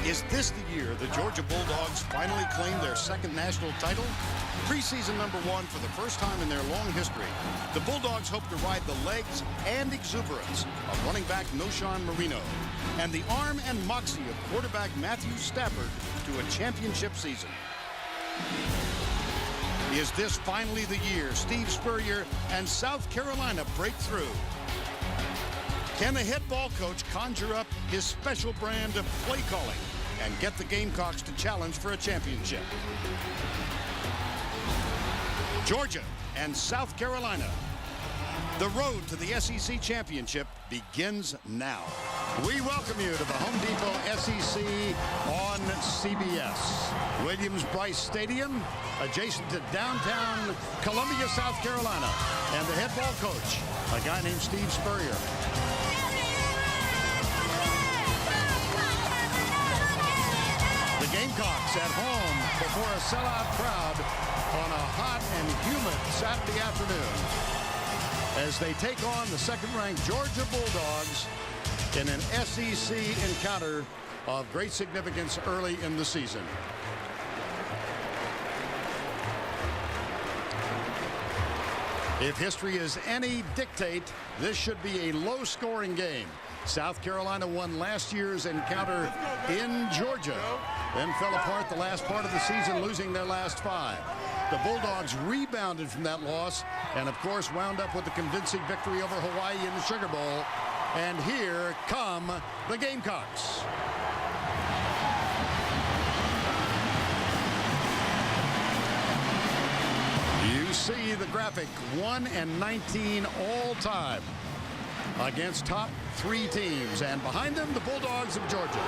Is this the year the Georgia Bulldogs finally claim their second national title? Preseason #1 for the first time in their long history, the Bulldogs hope to ride the legs and exuberance of running back Noshawn Marino and the arm and moxie of quarterback Matthew Stafford to a championship season. Is this finally the year Steve Spurrier and South Carolina break through? Can the head ball coach conjure up his special brand of play calling and get the Gamecocks to challenge for a championship? Georgia and South Carolina. The road to the SEC championship begins now. We welcome you to the Home Depot SEC on CBS. Williams-Brice Stadium, adjacent to downtown Columbia, South Carolina. And the head ball coach, a guy named Steve Spurrier. The Gamecocks at home before a sellout crowd on a hot and humid Saturday afternoon as they take on the second-ranked Georgia Bulldogs in an SEC encounter of great significance early in the season. If history is any dictate, this should be a low-scoring game. South Carolina won last year's encounter in Georgia, then fell apart the last part of the season, losing their last 5. The Bulldogs rebounded from that loss and, of course, wound up with a convincing victory over Hawaii in the Sugar Bowl. And here come the Gamecocks. You see the graphic, 1-19 all time against top 3 teams, and behind them the Bulldogs of Georgia.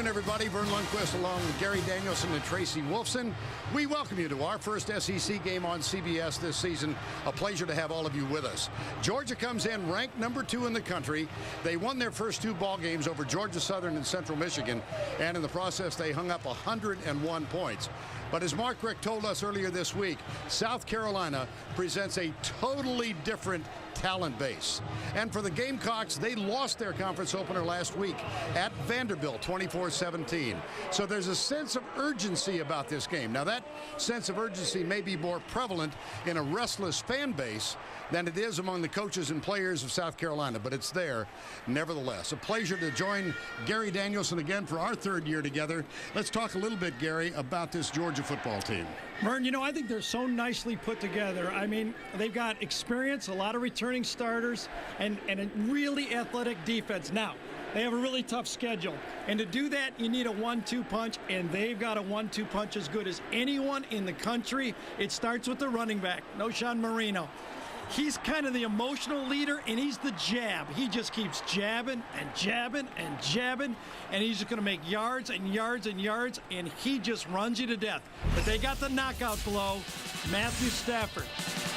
Everybody, Vern Lundquist along with Gary Danielson and Tracy Wolfson. We welcome you to our first SEC game on CBS this season. A pleasure to have all of you with us. Georgia comes in ranked #2 in the country. They won their first 2 ball games over Georgia Southern and Central Michigan, and in the process they hung up 101 points. But as Mark Richt told us earlier this week, South Carolina presents a totally different talent base. And for the Gamecocks, they lost their conference opener last week at Vanderbilt, 24-17. So there's a sense of urgency about this game. Now, that sense of urgency may be more prevalent in a restless fan base than it is among the coaches and players of South Carolina, but it's there nevertheless. A pleasure to join Gary Danielson again for our 3rd year together. Let's talk a little bit, Gary, about this Georgia football team. Vern, you know, I think they're so nicely put together. I mean, they've got experience, a lot of returning starters, and a really athletic defense. Now, they have a really tough schedule. And to do that, you need a 1-2 punch, and they've got a 1-2 punch as good as anyone in the country. It starts with the running back, Noshawn Marino. He's kind of the emotional leader, and he's the jab. He just keeps jabbing and jabbing and jabbing, and he's just going to make yards and yards and yards, and he just runs you to death. But they got the knockout blow, Matthew Stafford.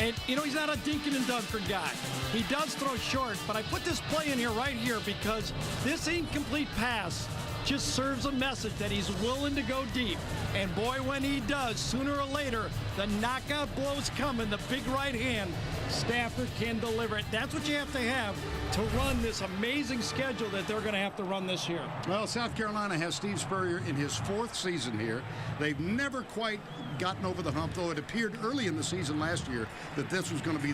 And, you know, he's not a Dinkin and Dunford guy. He does throw short, but I put this play in here right here because this incomplete pass just serves a message that he's willing to go deep. And boy, when he does, sooner or later, the knockout blow's coming, the big right hand. Stafford can deliver it. That's what you have to run this amazing schedule that they're going to have to run this year. Well, South Carolina has Steve Spurrier in his 4th season here. They've never quite gotten over the hump, though it appeared early in the season last year that this was going to be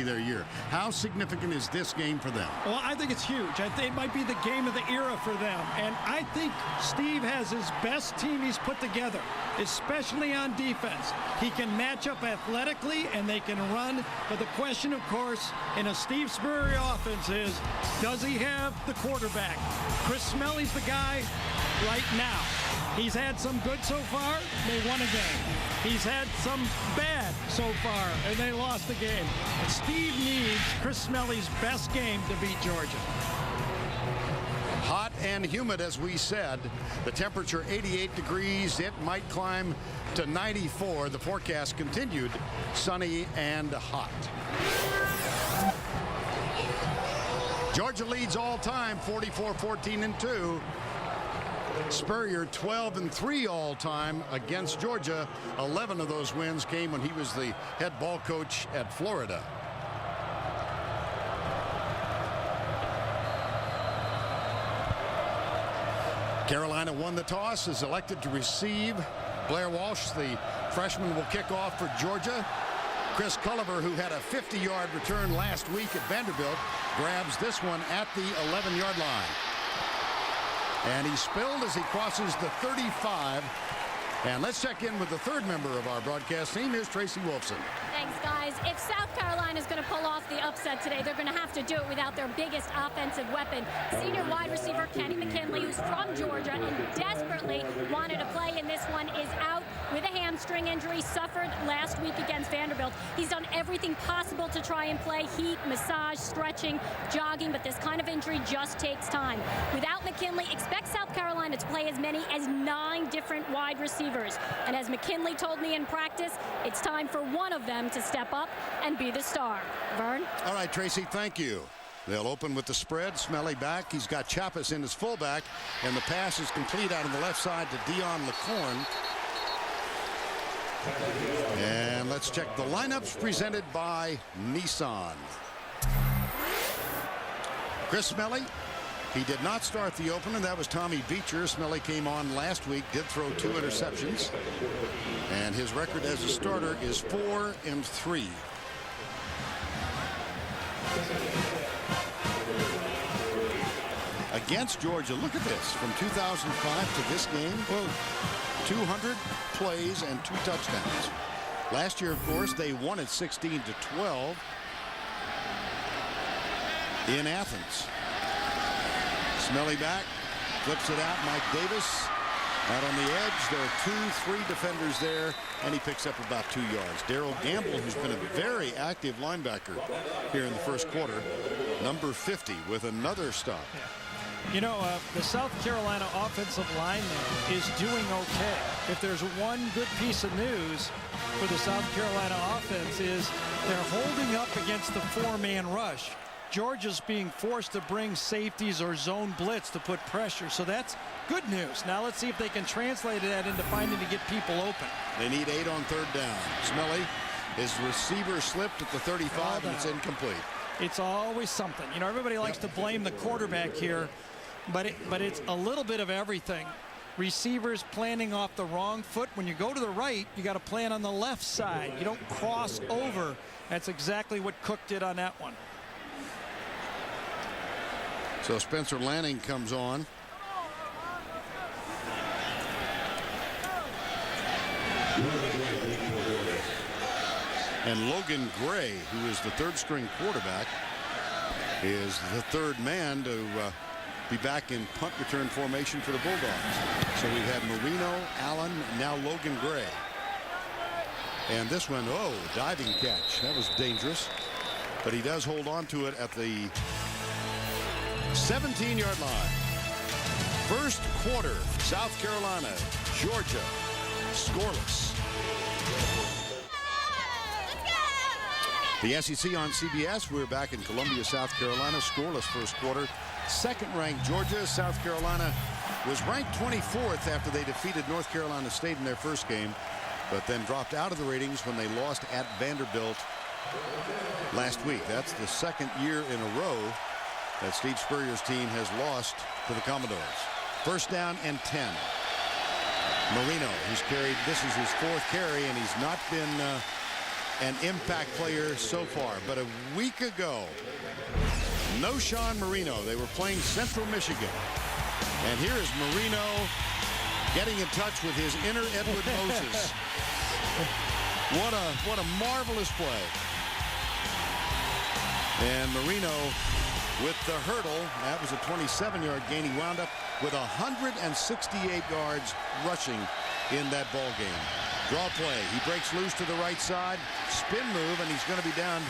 their year. How significant is this game for them? Well, I think it's huge. I think it might be the game of the era for them. And I think Steve has his best team he's put together, especially on defense. He can match up athletically, and they can run. But the question, of course, in a Steve Spurrier offense is, does he have the quarterback? Chris Smelly's the guy right now. He's had some good so far. They won a game. He's had some bad so far, and they lost the game. And Steve needs Chris Smelly's best game to beat Georgia. Hot and humid, as we said. The temperature 88 degrees. It might climb to 94. The forecast continued sunny and hot. Georgia leads all time, 44-14-2. Spurrier 12-3 all-time against Georgia. 11 of those wins came when he was the head ball coach at Florida. Carolina won the toss, is elected to receive. Blair Walsh, the freshman, will kick off for Georgia. Chris Culliver, who had a 50-yard return last week at Vanderbilt, grabs this one at the 11-yard line. And he spilled as he crosses the 35. And let's check in with the third member of our broadcast team. Here's Tracy Wolfson. Thanks, guys. If South Carolina is going to pull off the upset today, they're going to have to do it without their biggest offensive weapon. Senior wide receiver Kenny McKinley, who's from Georgia and desperately wanted to play in this one, is out with a hamstring injury suffered last week against Vanderbilt. He's done everything possible to try and play: heat, massage, stretching, jogging, but this kind of injury just takes time. Without McKinley, expect South Carolina to play as many as 9 different wide receivers. And as McKinley told me in practice, it's time for one of them to step up and be the star. Vern? All right, Tracy, thank you. They'll open with the spread. Smelly back. He's got Chapas in his fullback, and the pass is complete out on the left side to Dion LeCorn. And let's check the lineups presented by Nissan. Chris Smelly. He did not start the opener. That was Tommy Beecher. Smelly came on last week, did throw 2 interceptions. And his record as a starter is 4-3. Against Georgia, look at this. From 2005 to this game, 200 plays and 2 touchdowns. Last year, of course, they won it 16-12 in Athens. Smelly back, flips it out. Mike Davis out on the edge. There are 2-3 defenders there, and he picks up about 2 yards. Darrell Gamble, who's been a very active linebacker here in the first quarter, number 50 with another stop. You know, the South Carolina offensive line now is doing okay. If there's one good piece of news for the South Carolina offense, is they're holding up against the 4-man rush. Georgia's being forced to bring safeties or zone blitz to put pressure, so that's good news. Now let's see if they can translate that into finding to get people open. They need 8 on 3rd down. Smelly, his receiver slipped at the 35, and it's incomplete. It's always something. You know, everybody likes to blame the quarterback here, but it's a little bit of everything. Receivers planning off the wrong foot. When you go to the right, you got to plan on the left side. You don't cross over. That's exactly what Cook did on that one. So Spencer Lanning comes on. And Logan Gray, who is the 3rd-string quarterback, is the 3rd man to be back in punt return formation for the Bulldogs. So we've had Marino, Allen, now Logan Gray. And this one, diving catch. That was dangerous. But he does hold on to it at the 17-yard line. First quarter, South Carolina, Georgia, scoreless. The SEC on CBS. We're back in Columbia, South Carolina. Scoreless first quarter. Second-ranked Georgia. South Carolina was ranked 24th after they defeated North Carolina State in their first game, but then dropped out of the ratings when they lost at Vanderbilt last week. That's the 2nd year in a row that Steve Spurrier's team has lost to the Commodores. First down and 10. Marino, who's carried, this is his 4th carry, and he's not been an impact player so far. But a week ago, no Sean Marino. They were playing Central Michigan. And here is Marino getting in touch with his inner Edward Moses. What a marvelous play. And Marino with the hurdle. That was a 27-yard gain. He wound up with 168 yards rushing in that ball game. Draw play. He breaks loose to the right side. Spin move, and he's going to be down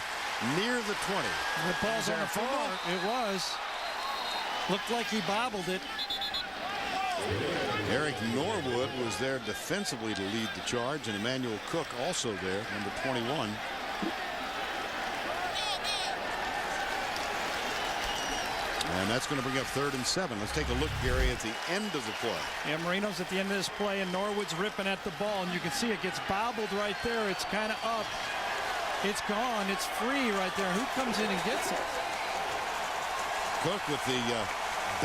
near the 20. The ball's on the floor. It was. Looked like he bobbled it. Eric Norwood was there defensively to lead the charge, and Emmanuel Cook also there, number 21. And that's going to bring up 3rd and 7. Let's take a look, Gary, at the end of the play. Yeah, Marino's at the end of this play, and Norwood's ripping at the ball, and you can see it gets bobbled right there. It's kind of up. It's gone. It's free right there. Who comes in and gets it? Cook with the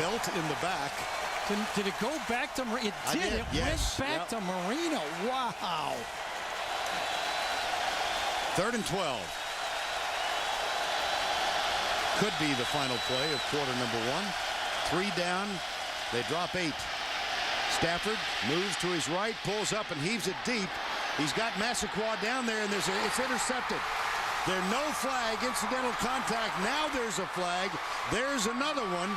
belt in the back. Did it go back to Marino? It did. It yes. went back to Marino. Wow. 3rd and 12. Could be the final play of quarter number 1. 3 down. They drop 8. Stafford moves to his right, pulls up and heaves it deep. He's got Massaquoi down there, and it's intercepted. There's no flag, incidental contact. Now there's a flag. There's another one.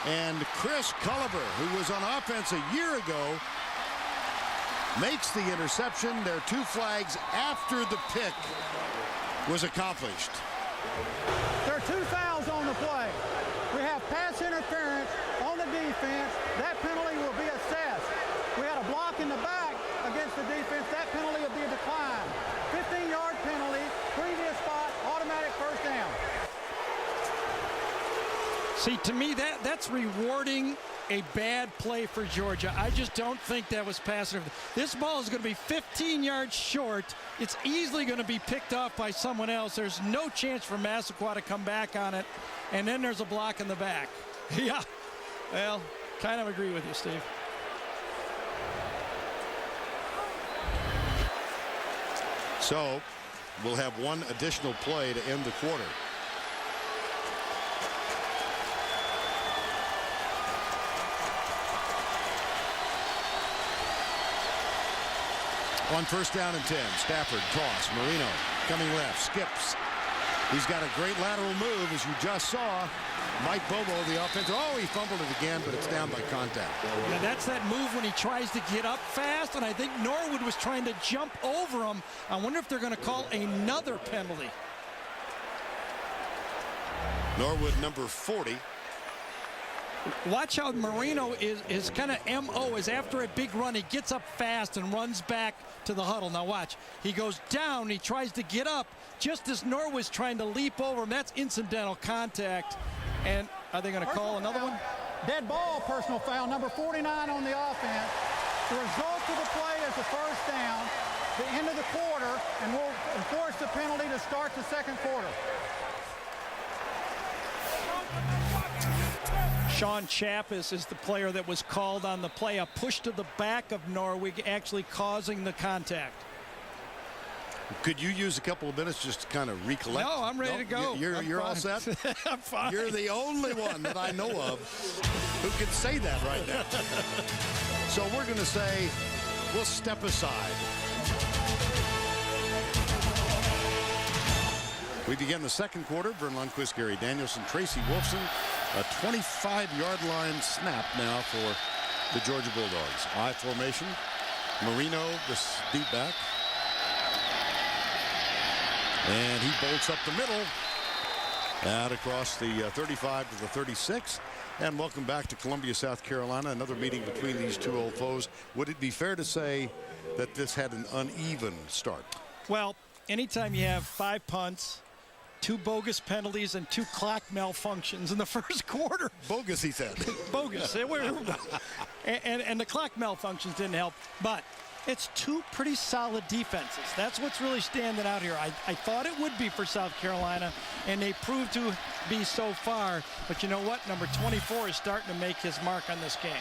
And Chris Culliver, who was on offense a year ago, makes the interception. There are 2 flags after the pick was accomplished. There are 2 fouls on the play. We have pass interference on the defense. That penalty will be assessed. We had a block in the back against the defense. That penalty will be a decline. 15-yard penalty, previous spot, automatic first down. See, to me, that's rewarding a bad play for Georgia. I just don't think that was passive. This ball is going to be 15 yards short. It's easily going to be picked off by someone else. There's no chance for Massaquoi to come back on it. And then there's a block in the back. Yeah, well, kind of agree with you, Steve. So we'll have 1 additional play to end the quarter. On 1st down and 10, Stafford toss. Marino coming left, skips. He's got a great lateral move, as you just saw. Mike Bobo, the offensive. Oh, he fumbled it again, but it's down by contact. Now that's that move when he tries to get up fast, and I think Norwood was trying to jump over him. I wonder if they're going to call another penalty. Norwood, number 40. Watch how Marino is kind of MO is after a big run. He gets up fast and runs back to the huddle. Now watch. He goes down. He tries to get up just as Norwood's trying to leap over him. That's incidental contact. And are they going to call another one? Dead ball, personal foul, number 49 on the offense. The result of the play is the first down, the end of the quarter, and we'll enforce the penalty to start the 2nd quarter. Sean Chappis is the player that was called on the play. A push to the back of Norwig actually causing the contact. Could you use a couple of minutes just to kind of recollect? No, I'm ready to go. You're all set? I'm fine. You're the only one that I know of who can say that right now. So we're going to say we'll step aside. We begin the 2nd quarter. Vern Lundquist, Gary Danielson, Tracy Wolfson. A 25-yard line snap now for the Georgia Bulldogs. I formation. Marino, the deep back. And he bolts up the middle. Out across the 35 to the 36. And welcome back to Columbia, South Carolina. Another meeting between these 2 old foes. Would it be fair to say that this had an uneven start? Well, anytime you have 5 punts, 2 bogus penalties, and 2 clock malfunctions in the 1st quarter. Bogus, he said. Bogus. And the clock malfunctions didn't help. But it's 2 pretty solid defenses. That's what's really standing out here. I thought it would be for South Carolina, and they proved to be so far. But you know what? Number 24 is starting to make his mark on this game.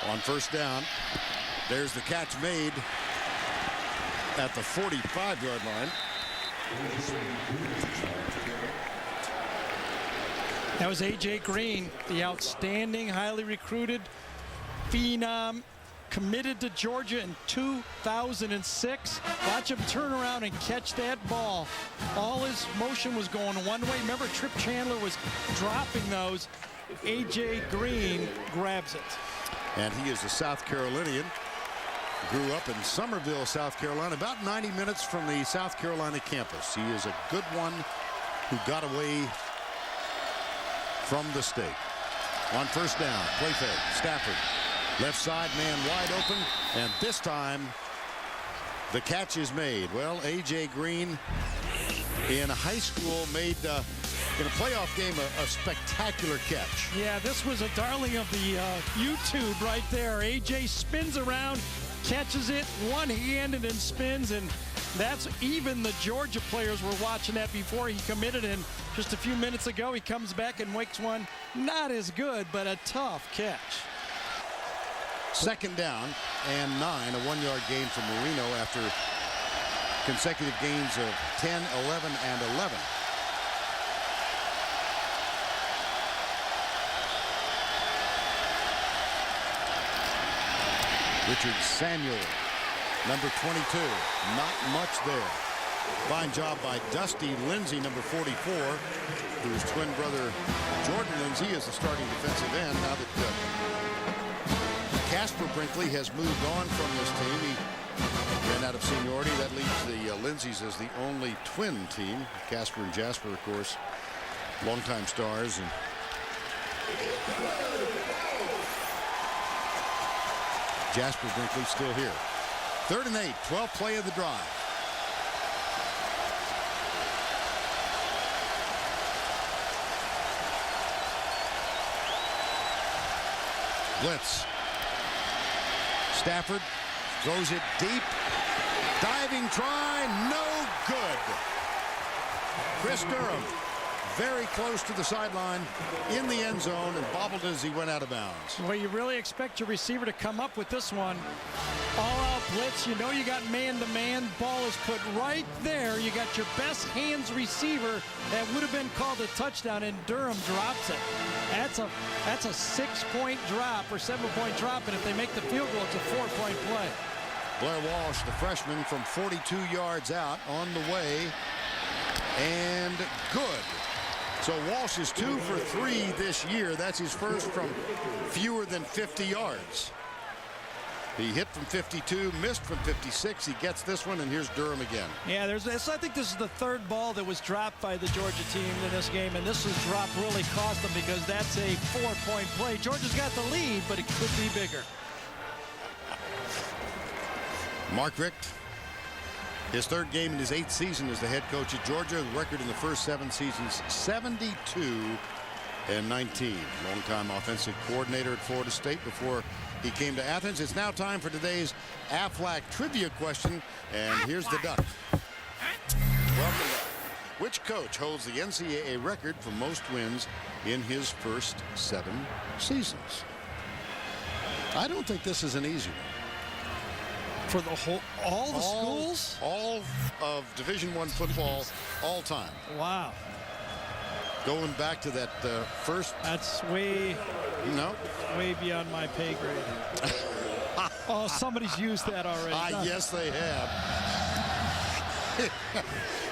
On 1st down, there's the catch made at the 45-yard line. That was A.J. Green, the outstanding, highly recruited phenom, committed to Georgia in 2006. Watch him turn around and catch that ball. All his motion was going one way. Remember, Trip Chandler was dropping those. A.J. Green grabs it. And he is a South Carolinian. Grew up in Summerville, South Carolina, about 90 minutes from the South Carolina campus. He is a good one who got away from the state. On 1st down, play fake, Stafford. Left side, man wide open, and this time the catch is made. Well, A.J. Green in high school made In a playoff game, a spectacular catch. Yeah, this was a darling of the YouTube right there. A.J. spins around, catches it one-handed and spins, and that's even the Georgia players were watching that before he committed, and just a few minutes ago he comes back and makes one not as good, but a tough catch. Second down and 9, a 1-yard gain for Marino after consecutive gains of 10, 11, and 11. Richard Samuel, number 22, not much there. Fine job by Dusty Lindsay, number 44, whose twin brother Jordan Lindsay is the starting defensive end. Now that Casper Brinkley has moved on from this team, he ran out of seniority. That leaves the Lindsays as the only twin team. Casper and Jasper, of course, longtime stars. And Jasper Brinkley still here. 3rd and 8, 12th play of the drive. Blitz. Stafford throws it deep. Diving try, no good. Chris Durham very close to the sideline in the end zone and bobbled as he went out of bounds. Well, you really expect your receiver to come up with this one. All-out blitz. You know you got man-to-man. Ball is put right there. You got your best hands receiver. That would have been called a touchdown, and Durham drops it. That's a 6-point drop or 7-point drop, and if they make the field goal, it's a 4-point play. Blair Walsh, the freshman, from 42 yards out on the way, and good. So Walsh is 2 for 3 this year. That's his first from fewer than 50 yards. He hit from 52, missed from 56. He gets this one, and here's Durham again. Yeah, I think this is the 3rd ball that was dropped by the Georgia team in this game, and this was dropped really cost them because that's a 4-point play. Georgia's got the lead, but it could be bigger. Mark Richt, his 3rd game in his 8th season as the head coach at Georgia. The record in the first 7 seasons, 72-19. Longtime offensive coordinator at Florida State before he came to Athens. It's now time for today's Aflac trivia question, and here's the duck. Welcome back. Which coach holds the NCAA record for most wins in his first 7 seasons? I don't think this is an easy one. For the all the schools? All of Division I football, all time. Wow. Going back to that first. That's way beyond my pay grade. Oh, somebody's used that already. Yes, they have.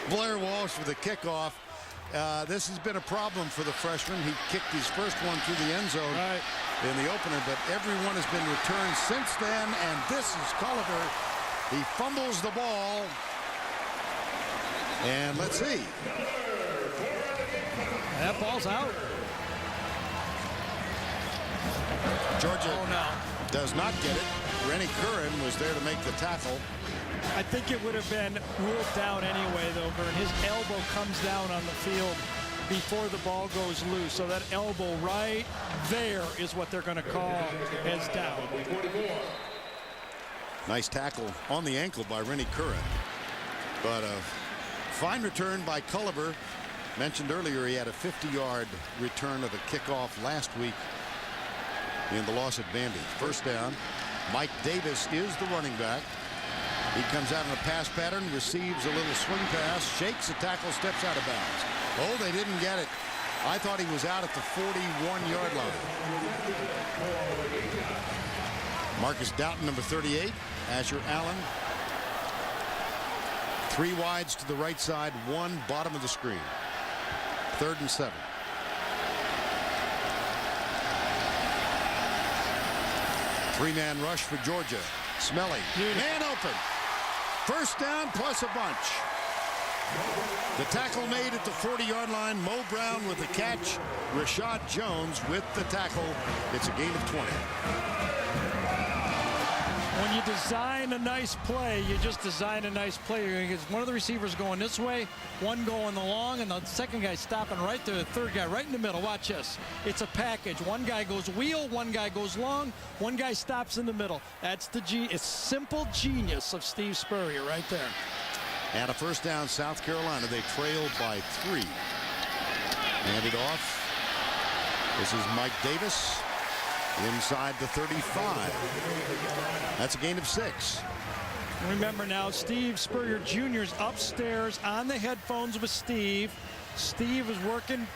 Blair Walsh with a kickoff. This has been a problem for the freshman. He kicked his first one through the end zone in the opener, but everyone has been returned since then, and this is Culliver. He fumbles the ball, and let's see. That ball's out. Georgia does not get it. Rennie Curran was there to make the tackle. I think it would have been ruled down anyway, though, Vern. His elbow comes down on the field before the ball goes loose. So that elbow right there is what they're going to call as down. Nice tackle on the ankle by Rennie Curran. But a fine return by Culliver. Mentioned earlier he had a 50-yard return of a kickoff last week in the loss at Vandy. First down. Mike Davis is the running back. He comes out in a pass pattern, receives a little swing pass, shakes a tackle, steps out of bounds. Oh, they didn't get it. I thought he was out at the 41-yard line. Marcus Doughton, number 38. Asher Allen. 3 wides to the right side, 1 bottom of the screen. 3rd and 7. Three-man rush for Georgia. Smelly. Man open. First down plus a bunch. The tackle made at the 40-yard line. Mo Brown with the catch. Rashad Jones with the tackle. It's a gain of 20. When you design a nice play, you just design a nice play. Because one of the receivers going this way, one going along, and the second guy stopping right there, the third guy right in the middle. Watch this. It's a package. One guy goes wheel, one guy goes long, one guy stops in the middle. That's it's simple genius of Steve Spurrier right there. And a first down, South Carolina. They trail by 3. Handed off. This is Mike Davis inside the 35. That's a gain of 6. Remember now, Steve Spurrier Jr. is upstairs on the headphones with Steve. Steve is working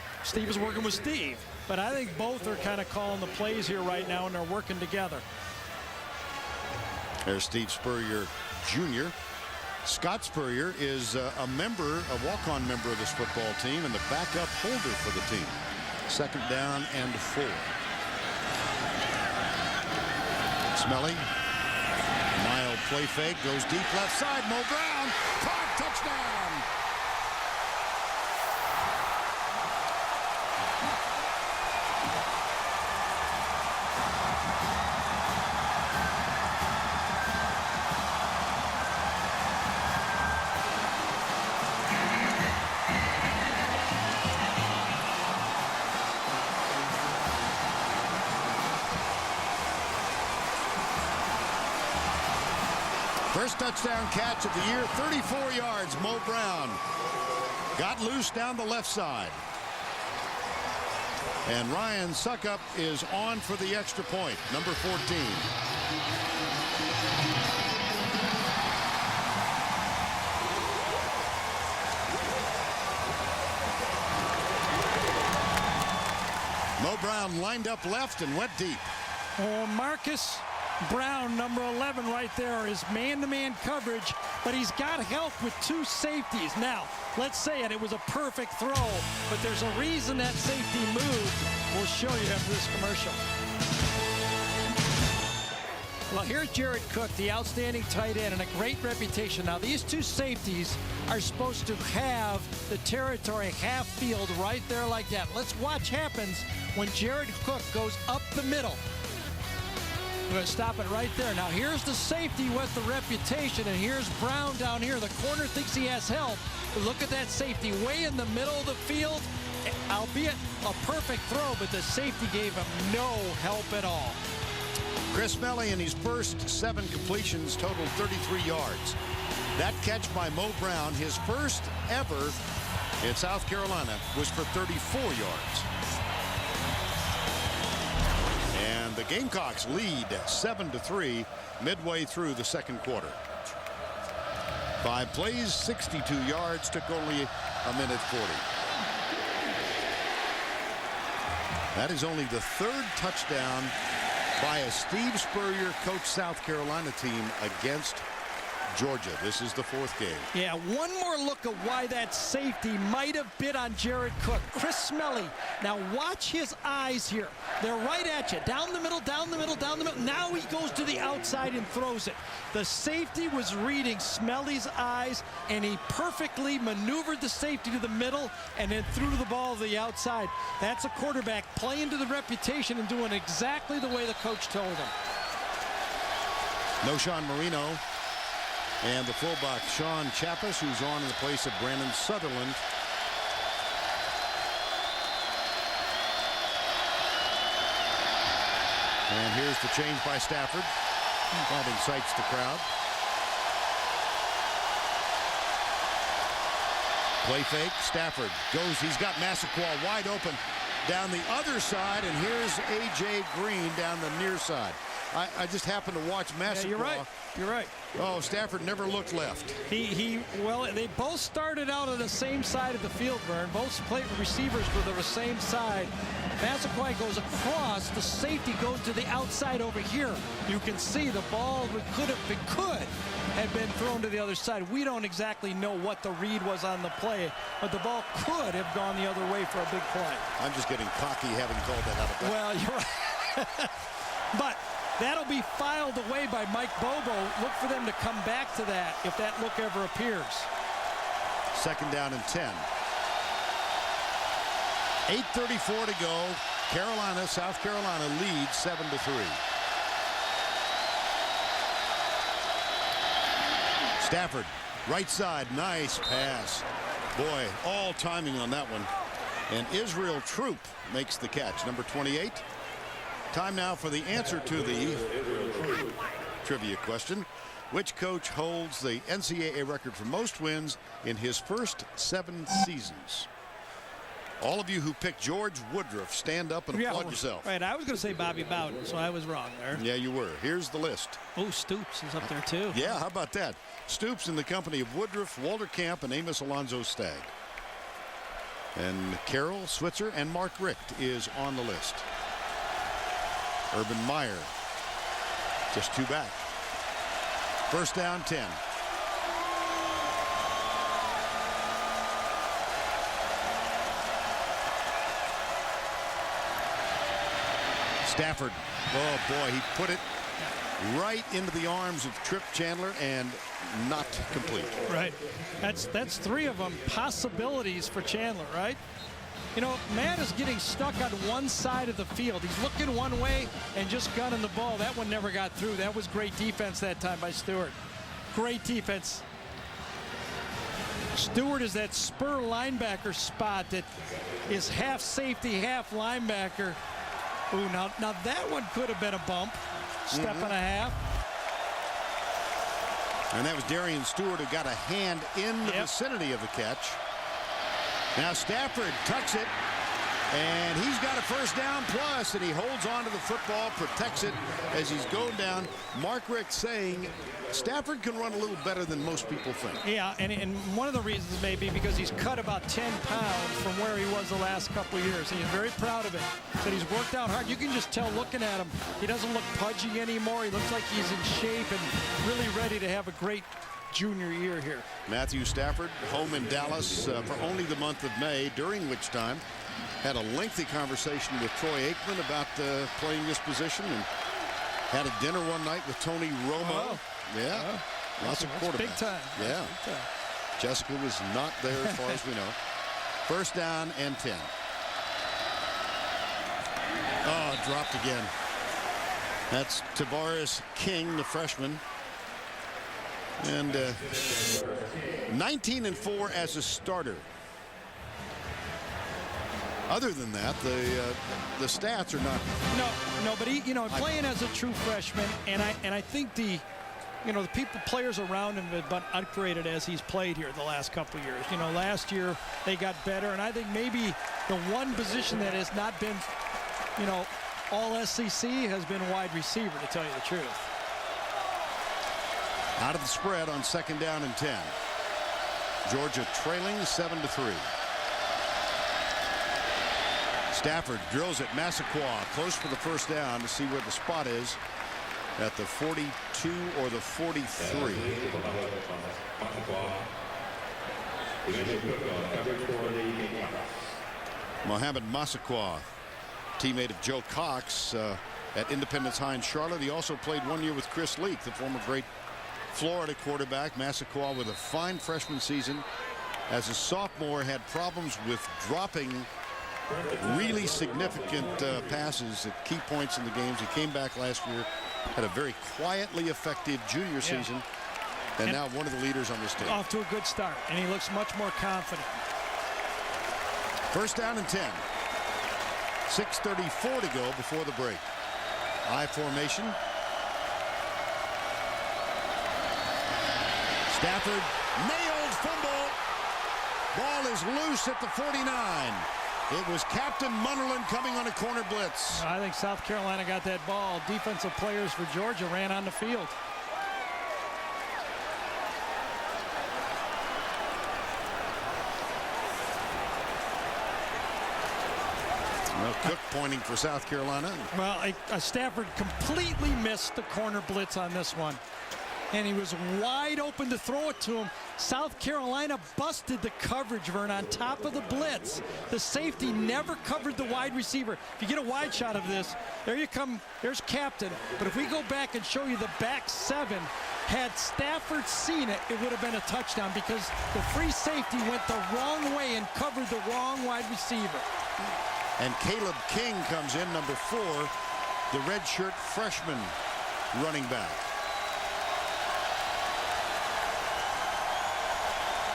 with Steve. But I think both are kind of calling the plays here right now, and they're working together. There's Steve Spurrier Jr. Scott Spurrier is a walk-on member of this football team and the backup holder for the team. Second down and 4. Smelly. Mild play fake. Goes deep left side. Mo Brown. Caught. Touchdown. First touchdown catch of the year, 34 yards. Mo Brown got loose down the left side. And Ryan Suckup is on for the extra point, number 14. Mo Brown lined up left and went deep. Oh, Marcus Brown, number 11 right there, is man-to-man coverage, but he's got help with 2 safeties. Now, let's say it was a perfect throw, but there's a reason that safety moved. We'll show you after this commercial. Well, here's Jared Cook, the outstanding tight end and a great reputation. Now, these 2 safeties are supposed to have the territory half field right there like that. Let's watch what happens when Jared Cook goes up the middle. We're going to stop it right there. Now, here's the safety with the reputation, and here's Brown down here. The corner thinks he has help. But look at that safety way in the middle of the field, albeit a perfect throw, but the safety gave him no help at all. Chris Melly in his first 7 completions totaled 33 yards. That catch by Mo Brown, his first ever in South Carolina, was for 34 yards. And the Gamecocks lead 7-3 midway through the second quarter. 5 plays, 62 yards, took only a minute 40. That is only the 3rd touchdown by a Steve Spurrier coached South Carolina team against Georgia. This is the 4th game. Yeah, one more look at why that safety might have bit on Jared Cook. Chris Smelly. Now watch his eyes here. They're right at you. Down the middle, down the middle, down the middle. Now he goes to the outside and throws it. The safety was reading Smelly's eyes, and he perfectly maneuvered the safety to the middle and then threw the ball to the outside. That's a quarterback playing to the reputation and doing exactly the way the coach told him. Noshawn Marino. And the fullback, Sean Chappis, who's on in the place of Brandon Sutherland. And here's the change by Stafford. That incites the crowd. Play fake. Stafford goes. He's got Massaquoi wide open down the other side. And here's A.J. Green down the near side. I just happened to watch Massaquoi. Yeah, you're right. You're right. Oh, Stafford never looked left. Well, they both started out on the same side of the field, Vern. Both receivers were the same side. Massaquoi goes across. The safety goes to the outside over here. You can see the ball could have been thrown to the other side. We don't exactly know what the read was on the play, but the ball could have gone the other way for a big play. I'm just getting cocky having called that out of play. Well, you're right. But that'll be filed away by Mike Bobo. Look for them to come back to that if that look ever appears. Second down and 10. 8:34 to go. South Carolina leads 7-3. Stafford, right side, nice pass. Boy, all timing on that one. And Israel Troop makes the catch, number 28. Time now for the answer to the trivia question. Which coach holds the NCAA record for most wins in his first 7 seasons? All of you who picked George Woodruff, stand up and applaud yourself. Right, I was going to say Bobby Bowden, so I was wrong there. Yeah, you were. Here's the list. Oh, Stoops is up there, too. Yeah, how about that? Stoops in the company of Woodruff, Walter Camp, and Amos Alonzo Stagg. And Carroll, Switzer, and Mark Richt is on the list. Urban Meyer, just 2 back. First down, 10. Stafford, oh boy, he put it right into the arms of Trip Chandler and not complete. Right. That's 3 of them possibilities for Chandler, right? You know, Matt is getting stuck on one side of the field. He's looking one way and just gunning the ball. That one never got through. That was great defense that time by Stewart. Great defense. Stewart is that spur linebacker spot that is half safety, half linebacker. Ooh, now that one could have been a bump. Step and a half. And that was Darian Stewart who got a hand in the vicinity of the catch. Now Stafford tucks it, and he's got a first down plus, and he holds on to the football, protects it as he's going down. Mark Richt saying Stafford can run a little better than most people think. Yeah, and one of the reasons may be because he's cut about 10 pounds from where he was the last couple of years. And he's very proud of it. Said he's worked out hard. You can just tell looking at him. He doesn't look pudgy anymore. He looks like he's in shape and really ready to have a great junior year here. Matthew Stafford home in Dallas for only the month of May, during which time had a lengthy conversation with Troy Aikman about playing this position, and had a dinner one night with Tony Romo. Yeah, lots of quarterbacks. Big time. Yeah. Big time. Jessica was not there as far as we know. First down and 10. Oh, dropped again. That's Tavares King, the freshman. And 19-4 as a starter. Other than that, the stats are not. No, but he, playing as a true freshman, and I think the players around him have been upgraded as he's played here the last couple of years. Last year they got better, and I think maybe the one position that has not been, all SEC has been wide receiver, to tell you the truth. Out of the spread on second down and 10. Georgia trailing 7-3. Stafford drills it. Massaquoi close for the first down to see where the spot is at the 42 or the 43. Mohamed Massaquoi, teammate of Joe Cox at Independence High in Charlotte. He also played 1 year with Chris Leak, the former great Florida quarterback. Massaquoi with a fine freshman season. As a sophomore, had problems with dropping really significant passes at key points in the games. He came back last year, had a very quietly effective junior season, and now one of the leaders on this team. Off to a good start, and he looks much more confident. First down and 10. 6:34 to go before the break. I formation. Stafford nailed fumble. Ball is loose at the 49. It was Captain Munnerlyn coming on a corner blitz. I think South Carolina got that ball. Defensive players for Georgia ran on the field. Well, Cook pointing for South Carolina. Well, Stafford completely missed the corner blitz on this one. And he was wide open to throw it to him. South Carolina busted the coverage, Vern, on top of the blitz. The safety never covered the wide receiver. If you get a wide shot of this, there you come. There's Captain. But if we go back and show you the back 7, had Stafford seen it, it would have been a touchdown because the free safety went the wrong way and covered the wrong wide receiver. And Caleb King comes in, number 4, the redshirt freshman running back.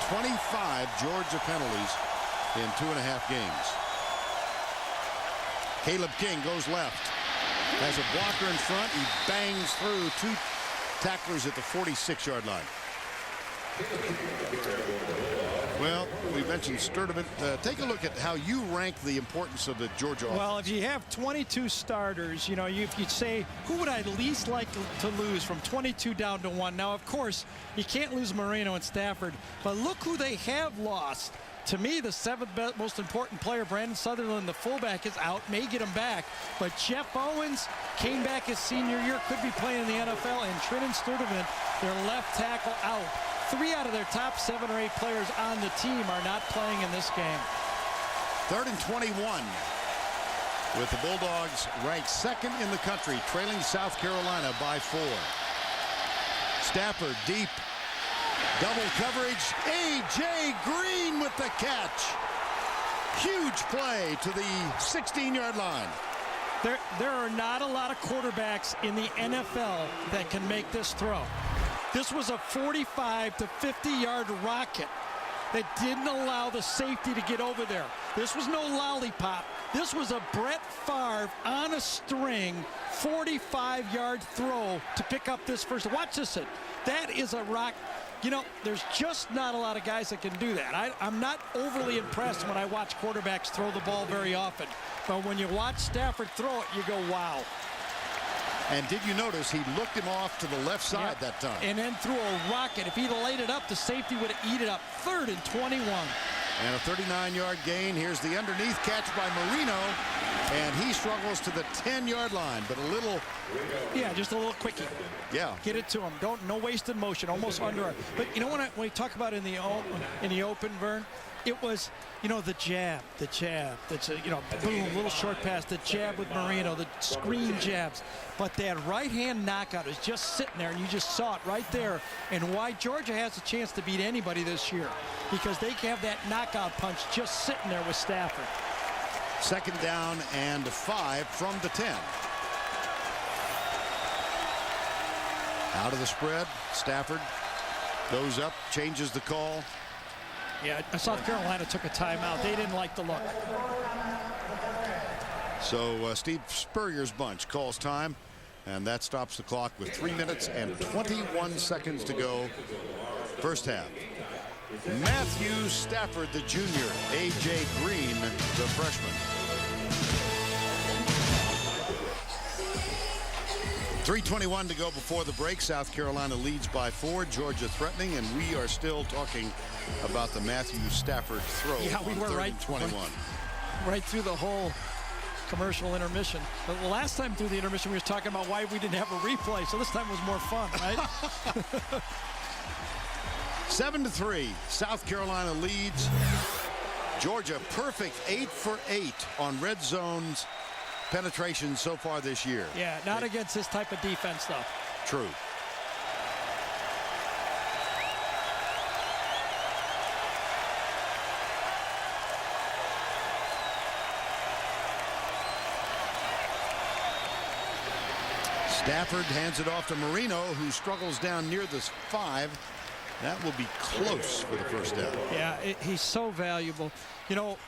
25 Georgia penalties in 2.5 games. Caleb King goes left. Has a blocker in front. He bangs through 2 tacklers at the 46-yard line. Well, we mentioned Sturdivant. Take a look at how you rank the importance of the Georgia offense. Well, if you have 22 starters, you know, if you'd say, who would I least like to lose from 22 down to 1? Now, of course, you can't lose Marino and Stafford, but look who they have lost. To me, the 7th most important player, Brandon Sutherland, the fullback, is out, may get him back. But Jeff Owens came back his senior year, could be playing in the NFL, and Trenton Sturdivant, their left tackle, out. 3 out of their top 7 or 8 players on the team are not playing in this game. 3rd and 21 with the Bulldogs ranked 2nd in the country, trailing South Carolina by 4. Stafford deep. Double coverage. A.J. Green with the catch. Huge play to the 16-yard line. There are not a lot of quarterbacks in the NFL that can make this throw. This was a 45 to 50-yard rocket that didn't allow the safety to get over there. This was no lollipop. This was a Brett Favre on a string 45-yard throw to pick up this first. Watch this. That is a rock. You know, there's just not a lot of guys that can do that. I'm not overly impressed when I watch quarterbacks throw the ball very often. But when you watch Stafford throw it, you go, wow. And did you notice he looked him off to the left side that time? And then threw a rocket. If he'd have laid it up, the safety would have eaten it up. 3rd and 21. And a 39-yard gain. Here's the underneath catch by Marino. And he struggles to the 10-yard line, but a little... Yeah, just a little quickie. Yeah. Get it to him. No wasted motion, almost under. But you know when we talk about in the open, Vern, it was, you know, the jab. That's a, you know, boom, little short pass. The jab with Marino, the screen jabs. But that right-hand knockout is just sitting there, and you just saw it right there. And why Georgia has a chance to beat anybody this year, because they have that knockout punch just sitting there with Stafford. 2nd down and 5 from the 10. Out of the spread, Stafford goes up, changes the call. Yeah, South Carolina took a timeout. They didn't like the look. So Steve Spurrier's bunch calls time, and that stops the clock with 3 minutes and 21 seconds to go. First half. Matthew Stafford, the junior. A.J. Green, the freshman. 3:21 to go before the break. South Carolina leads by 4. Georgia threatening, and we are still talking about the Matthew Stafford throw. Yeah, we were right. 21. Right through the whole commercial intermission. But the last time through the intermission, we were talking about why we didn't have a replay. So this time was more fun, right? 7-3. South Carolina leads. Georgia perfect 8 for 8 on red zones penetration so far this year. Yeah, not against this type of defense, though. True. Stafford hands it off to Marino, who struggles down near the 5. That will be close for the first down. Yeah, he's so valuable. You know,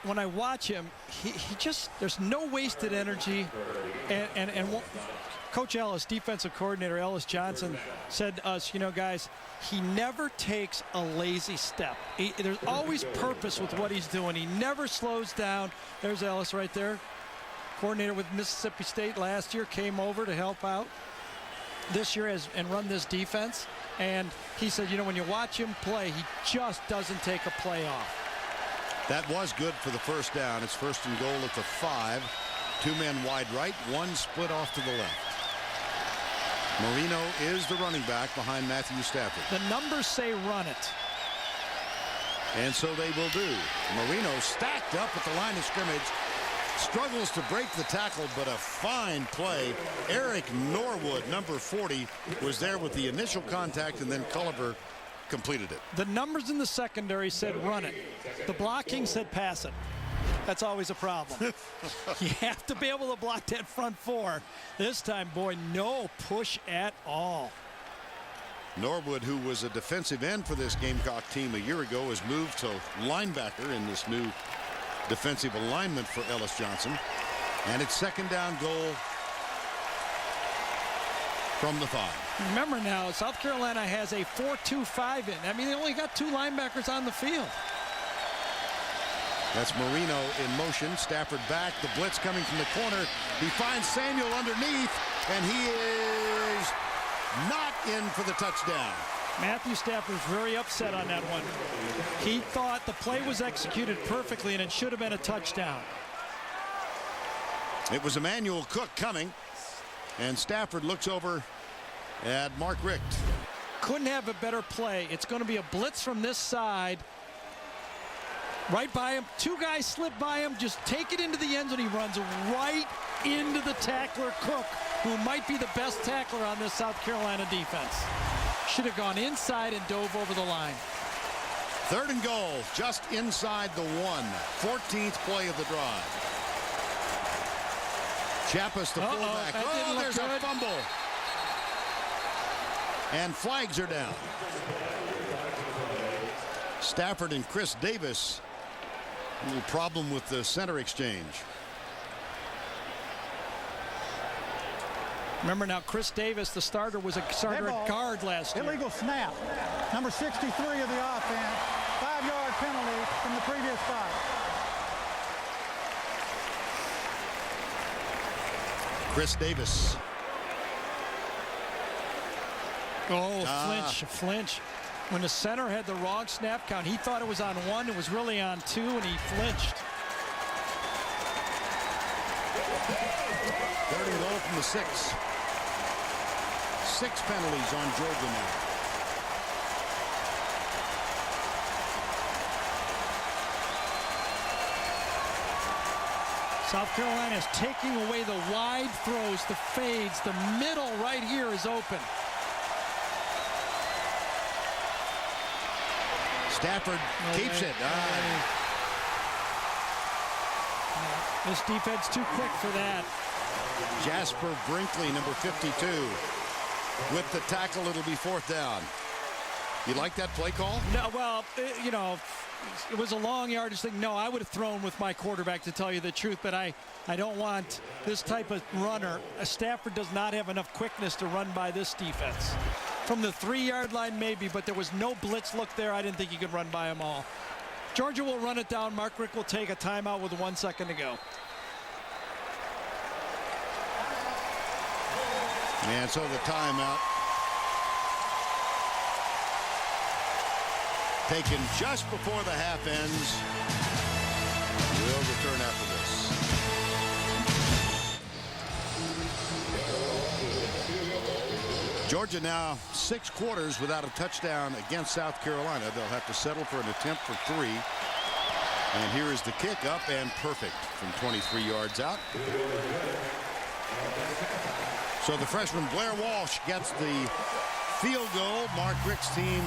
when I watch him, he just, there's no wasted energy. And Coach Ellis, defensive coordinator Ellis Johnson, said to us, you know, guys, he never takes a lazy step. There's always purpose with what he's doing. He never slows down. There's Ellis right there. Coordinator with Mississippi State last year, came over to help out this year and run this defense. And he said, you know, when you watch him play, he just doesn't take a play off. That was good for the first down. It's 1st and goal at the 5. 2 men wide right, 1 split off to the left. Marino is the running back behind Matthew Stafford. The numbers say run it. And so they will do. Marino stacked up at the line of scrimmage. Struggles to break the tackle, but a fine play. Eric Norwood, number 40, was there with the initial contact, and then Culliver completed it. The numbers in the secondary said run it. The blocking said pass it. That's always a problem. You have to be able to block that front 4. This time, boy, no push at all. Norwood, who was a defensive end for this Gamecock team a year ago, has moved to linebacker in this new defensive alignment for Ellis Johnson. And it's second down goal from the 5. Remember now, South Carolina has a 4-2-5 in. I mean, they only got 2 linebackers on the field. That's Marino in motion. Stafford back. The blitz coming from the corner. He finds Samuel underneath, and he is not in for the touchdown. Matthew Stafford was very upset on that one. He thought the play was executed perfectly, and it should have been a touchdown. It was Emmanuel Cook coming, and Stafford looks over at Mark Richt. Couldn't have a better play. It's going to be a blitz from this side. Right by him. 2 guys slip by him. Just take it into the end zone. He runs right into the tackler, Cook, who might be the best tackler on this South Carolina defense. Should have gone inside and dove over the line. 3rd and goal, just inside the 1. 14th play of the drive. Chiapas, the fullback. Oh, there's a fumble. And flags are down. Stafford and Chris Davis. A little problem with the center exchange. Remember now, Chris Davis, the starter, was a starter at guard last year. Illegal snap. Number 63 of the offense. 5-yard penalty from the previous 5. Chris Davis. Oh, flinch. When the center had the wrong snap count, he thought it was on 1. It was really on 2, and he flinched. 3rd and goal from the 6. 6 penalties on Georgia now. South Carolina is taking away the wide throws, the fades. The middle right here is open. Stafford keeps it. This defense too quick for that. Jasper Brinkley, number 52. With the tackle, it'll be 4th down. You like that play call? No, well, you know, it was a long yardage thing. No, I would have thrown with my quarterback, to tell you the truth, but I don't want this type of runner. Stafford does not have enough quickness to run by this defense. From the 3-yard line, maybe, but there was no blitz look there. I didn't think he could run by them all. Georgia will run it down. Mark Richt will take a timeout with 1 second to go. And so the timeout taken just before the half ends. We'll return after this. Georgia now 6 quarters without a touchdown against South Carolina. They'll have to settle for an attempt for 3. And here is the kick, up and perfect from 23 yards out. So the freshman Blair Walsh gets the field goal. Mark Richt's team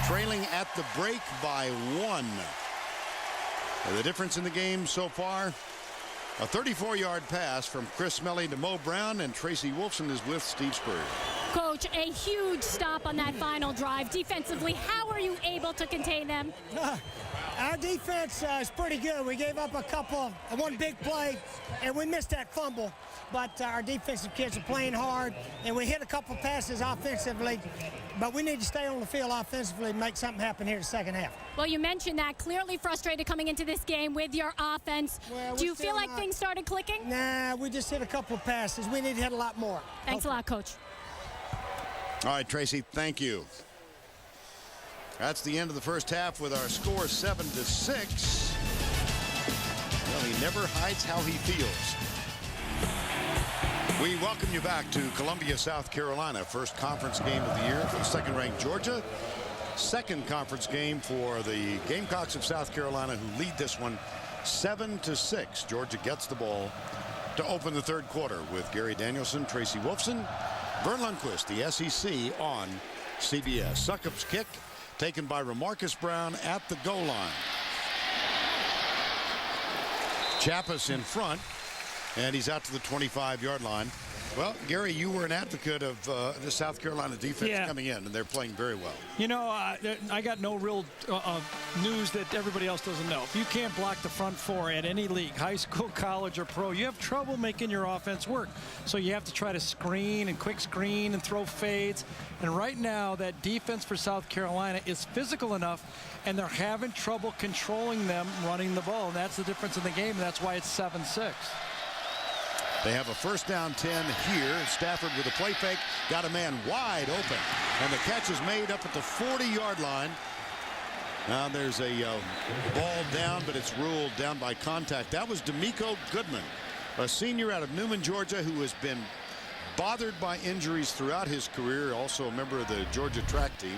trailing at the break by 1. The difference in the game so far, a 34-yard pass from Chris Melly to Mo Brown, and Tracy Wolfson is with Steve Spurrier. Coach, a huge stop on that final drive. Defensively, how are you able to contain them? Our defense is pretty good. We gave up one big play, and we missed that fumble. But our defensive kids are playing hard, and we hit a couple passes offensively. But we need to stay on the field offensively and make something happen here in the second half. Well, you mentioned that. Clearly frustrated coming into this game with your offense. Well, do you feel like things started clicking? Nah, we just hit a couple of passes. We need to hit a lot more. Thanks a lot, Coach. All right, Tracy, thank you. That's the end of the first half with our score 7-6. Well, he never hides how he feels. We welcome you back to Columbia, South Carolina. First conference game of the year for the second-ranked Georgia. Second conference game for the Gamecocks of South Carolina, who lead this one 7-6. Georgia gets the ball to open the third quarter with Gary Danielson, Tracy Wolfson, Vern Lundquist, the SEC on CBS. Succop's kick taken by Ramarcus Brown at the goal line. Chiapas in front, and he's out to the 25-yard line. Well, Gary, you were an advocate of the South Carolina defense coming in, and they're playing very well. You know, I got no real news that everybody else doesn't know. If you can't block the front four at any league, high school, college, or pro, you have trouble making your offense work. So you have to try to screen and quick screen and throw fades. And right now, that defense for South Carolina is physical enough, and they're having trouble controlling them running the ball. And that's the difference in the game, and that's why it's 7-6. They have a first down 10 here. Stafford with a play fake. Got a man wide open. And the catch is made up at the 40-yard line. Now there's a ball down, but it's ruled down by contact. That was D'Amico Goodman, a senior out of Newman, Georgia, who has been bothered by injuries throughout his career. Also a member of the Georgia track team.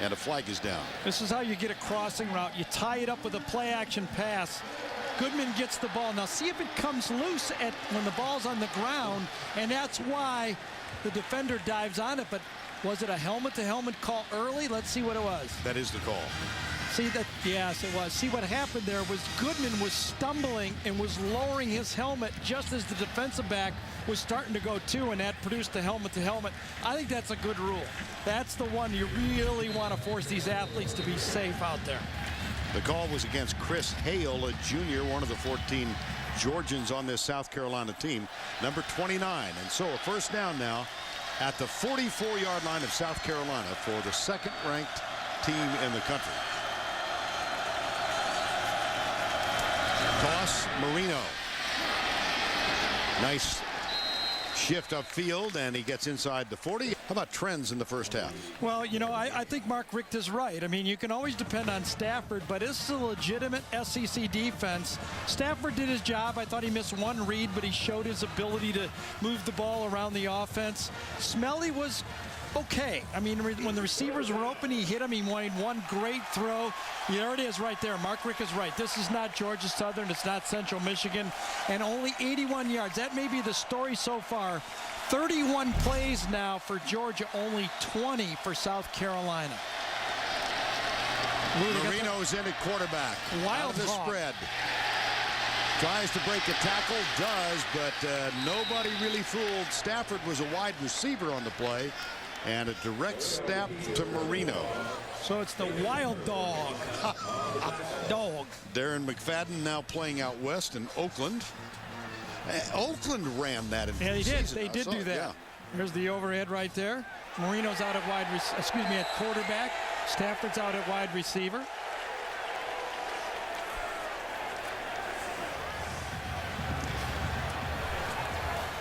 And a flag is down. This is how you get a crossing route. You tie it up with a play-action pass. Goodman gets the ball. Now see if it comes loose when the ball's on the ground, and that's why the defender dives on it. But was it a helmet-to-helmet call early? Let's see what it was. That is the call. See that? Yes, it was. See what happened there was Goodman was stumbling and was lowering his helmet just as the defensive back was starting to go too, and that produced the helmet-to-helmet. I think that's a good rule. That's the one you really want to force these athletes to be safe out there. The call was against Chris Hale, a junior, one of the 14 Georgians on this South Carolina team, number 29. And so a first down now at the 44-yard line of South Carolina for the second-ranked team in the country. Toss, Marino. Nice shift upfield, and he gets inside the 40. How about trends in the first half? Well, you know, I think Mark Richt is right. I mean, you can always depend on Stafford, but this is a legitimate SEC defense. Stafford did his job. I thought he missed one read, but he showed his ability to move the ball around the offense. Smelly was okay. I mean, when the receivers were open, he hit them. He made one great throw. There it is right there. Mark Richt is right. This is not Georgia Southern. It's not Central Michigan. And only 81 yards. That may be the story so far. 31 plays now for Georgia, only 20 for South Carolina. Marino's in at quarterback. Wild out of the spread. Tries to break a tackle, does, but nobody really fooled. Stafford was a wide receiver on the play, and a direct snap to Marino. So it's the wild dog. Dog. Darren McFadden now playing out west in Oakland. Oakland ran that in preseason. They did do that. Yeah. There's the overhead right there. Marino's out at at quarterback. Stafford's out at wide receiver.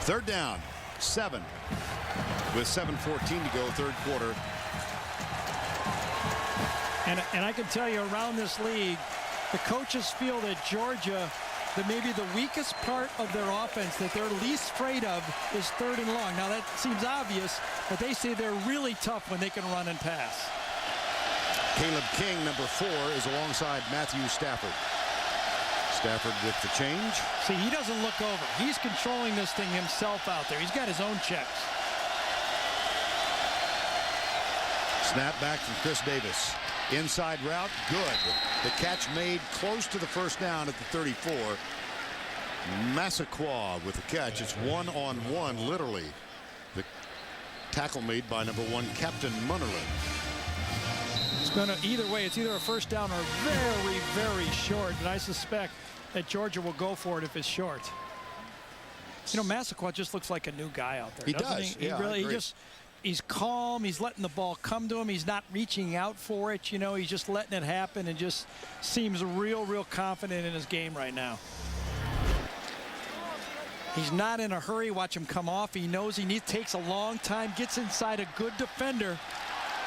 Third down, 7. With 7:14 to go, third quarter. And I can tell you around this league, the coaches feel that Georgia, that maybe the weakest part of their offense that they're least afraid of is third and long. Now that seems obvious, but they say they're really tough when they can run and pass. Caleb King, number 4, is alongside Matthew Stafford. Stafford with the change. See, he doesn't look over. He's controlling this thing himself out there. He's got his own checks. Snap back from Chris Davis. Inside route, good. The catch made close to the first down at the 34. Massaquoi with the catch. It's 1-on-1, literally. The tackle made by number 1, Captain Munnerlyn. It's going to, either way, it's either a first down or very, very short. And I suspect that Georgia will go for it if it's short. You know, Massaquoi just looks like a new guy out there. He doesn't does. He Yeah, really, he's calm. He's letting the ball come to him. He's not reaching out for it. You know, he's just letting it happen and just seems real, real confident in his game right now. He's not in a hurry. Watch him come off. He knows takes a long time, gets inside a good defender,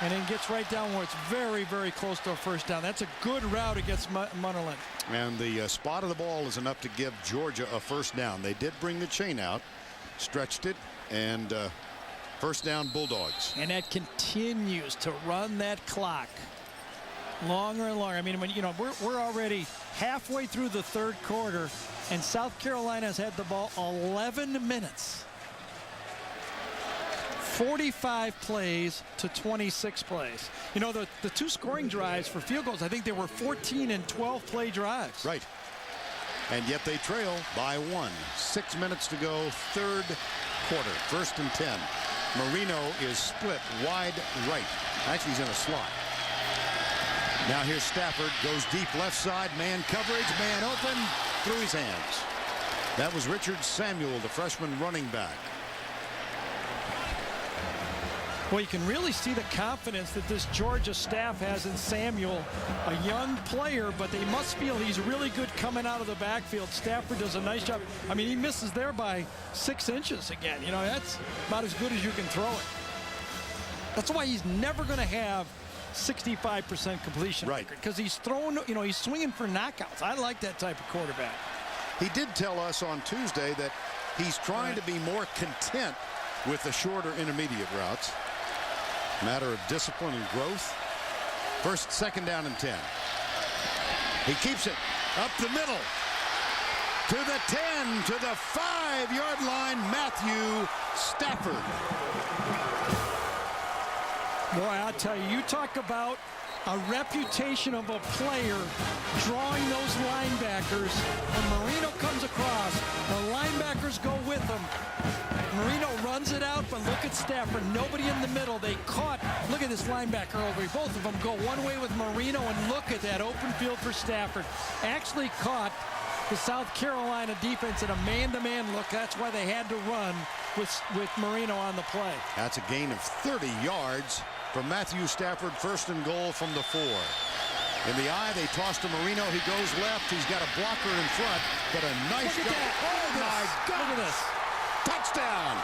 and then gets right down where it's very, very close to a first down. That's a good route against Munnerlyn. And the spot of the ball is enough to give Georgia a first down. They did bring the chain out, stretched it, and first down Bulldogs. And that continues to run that clock longer and longer. I mean, we're already halfway through the third quarter, and South Carolina's had the ball 11 minutes. 45 plays to 26 plays. You know, the two scoring drives for field goals, I think they were 14 and 12 play drives. Right. And yet they trail by 1. 6 minutes to go, third quarter. 1st and 10. Marino is split wide right. Actually, he's in a slot. Now here's Stafford. Goes deep left side. Man coverage. Man open. Through his hands. That was Richard Samuel, the freshman running back. Well, you can really see the confidence that this Georgia staff has in Samuel, a young player, but they must feel he's really good coming out of the backfield. Stafford does a nice job. I mean, he misses there by 6 inches again. You know, that's about as good as you can throw it. That's why he's never going to have 65% completion right, because he's throwing, you know, he's swinging for knockouts. I like that type of quarterback. He did tell us on Tuesday that he's trying to be more content with the shorter intermediate routes. Matter of discipline and growth. 1st, 2nd down and 10. He keeps it up the middle to the 10, to the 5-yard line. Matthew Stafford. Boy, I'll tell you, you talk about a reputation of a player drawing those linebackers. When Marino comes across, the linebackers go with him. Marino runs it out, but look at Stafford. Nobody in the middle. They caught. Look at this linebacker over here. Both of them go one way with Marino, and look at that open field for Stafford. Actually caught the South Carolina defense in a man-to-man look. That's why they had to run with Marino on the play. That's a gain of 30 yards from Matthew Stafford. 1st and goal from the 4. In the eye, they toss to Marino. He goes left. He's got a blocker in front, but a nice look at that. Oh, my God. Look at this. Touchdown!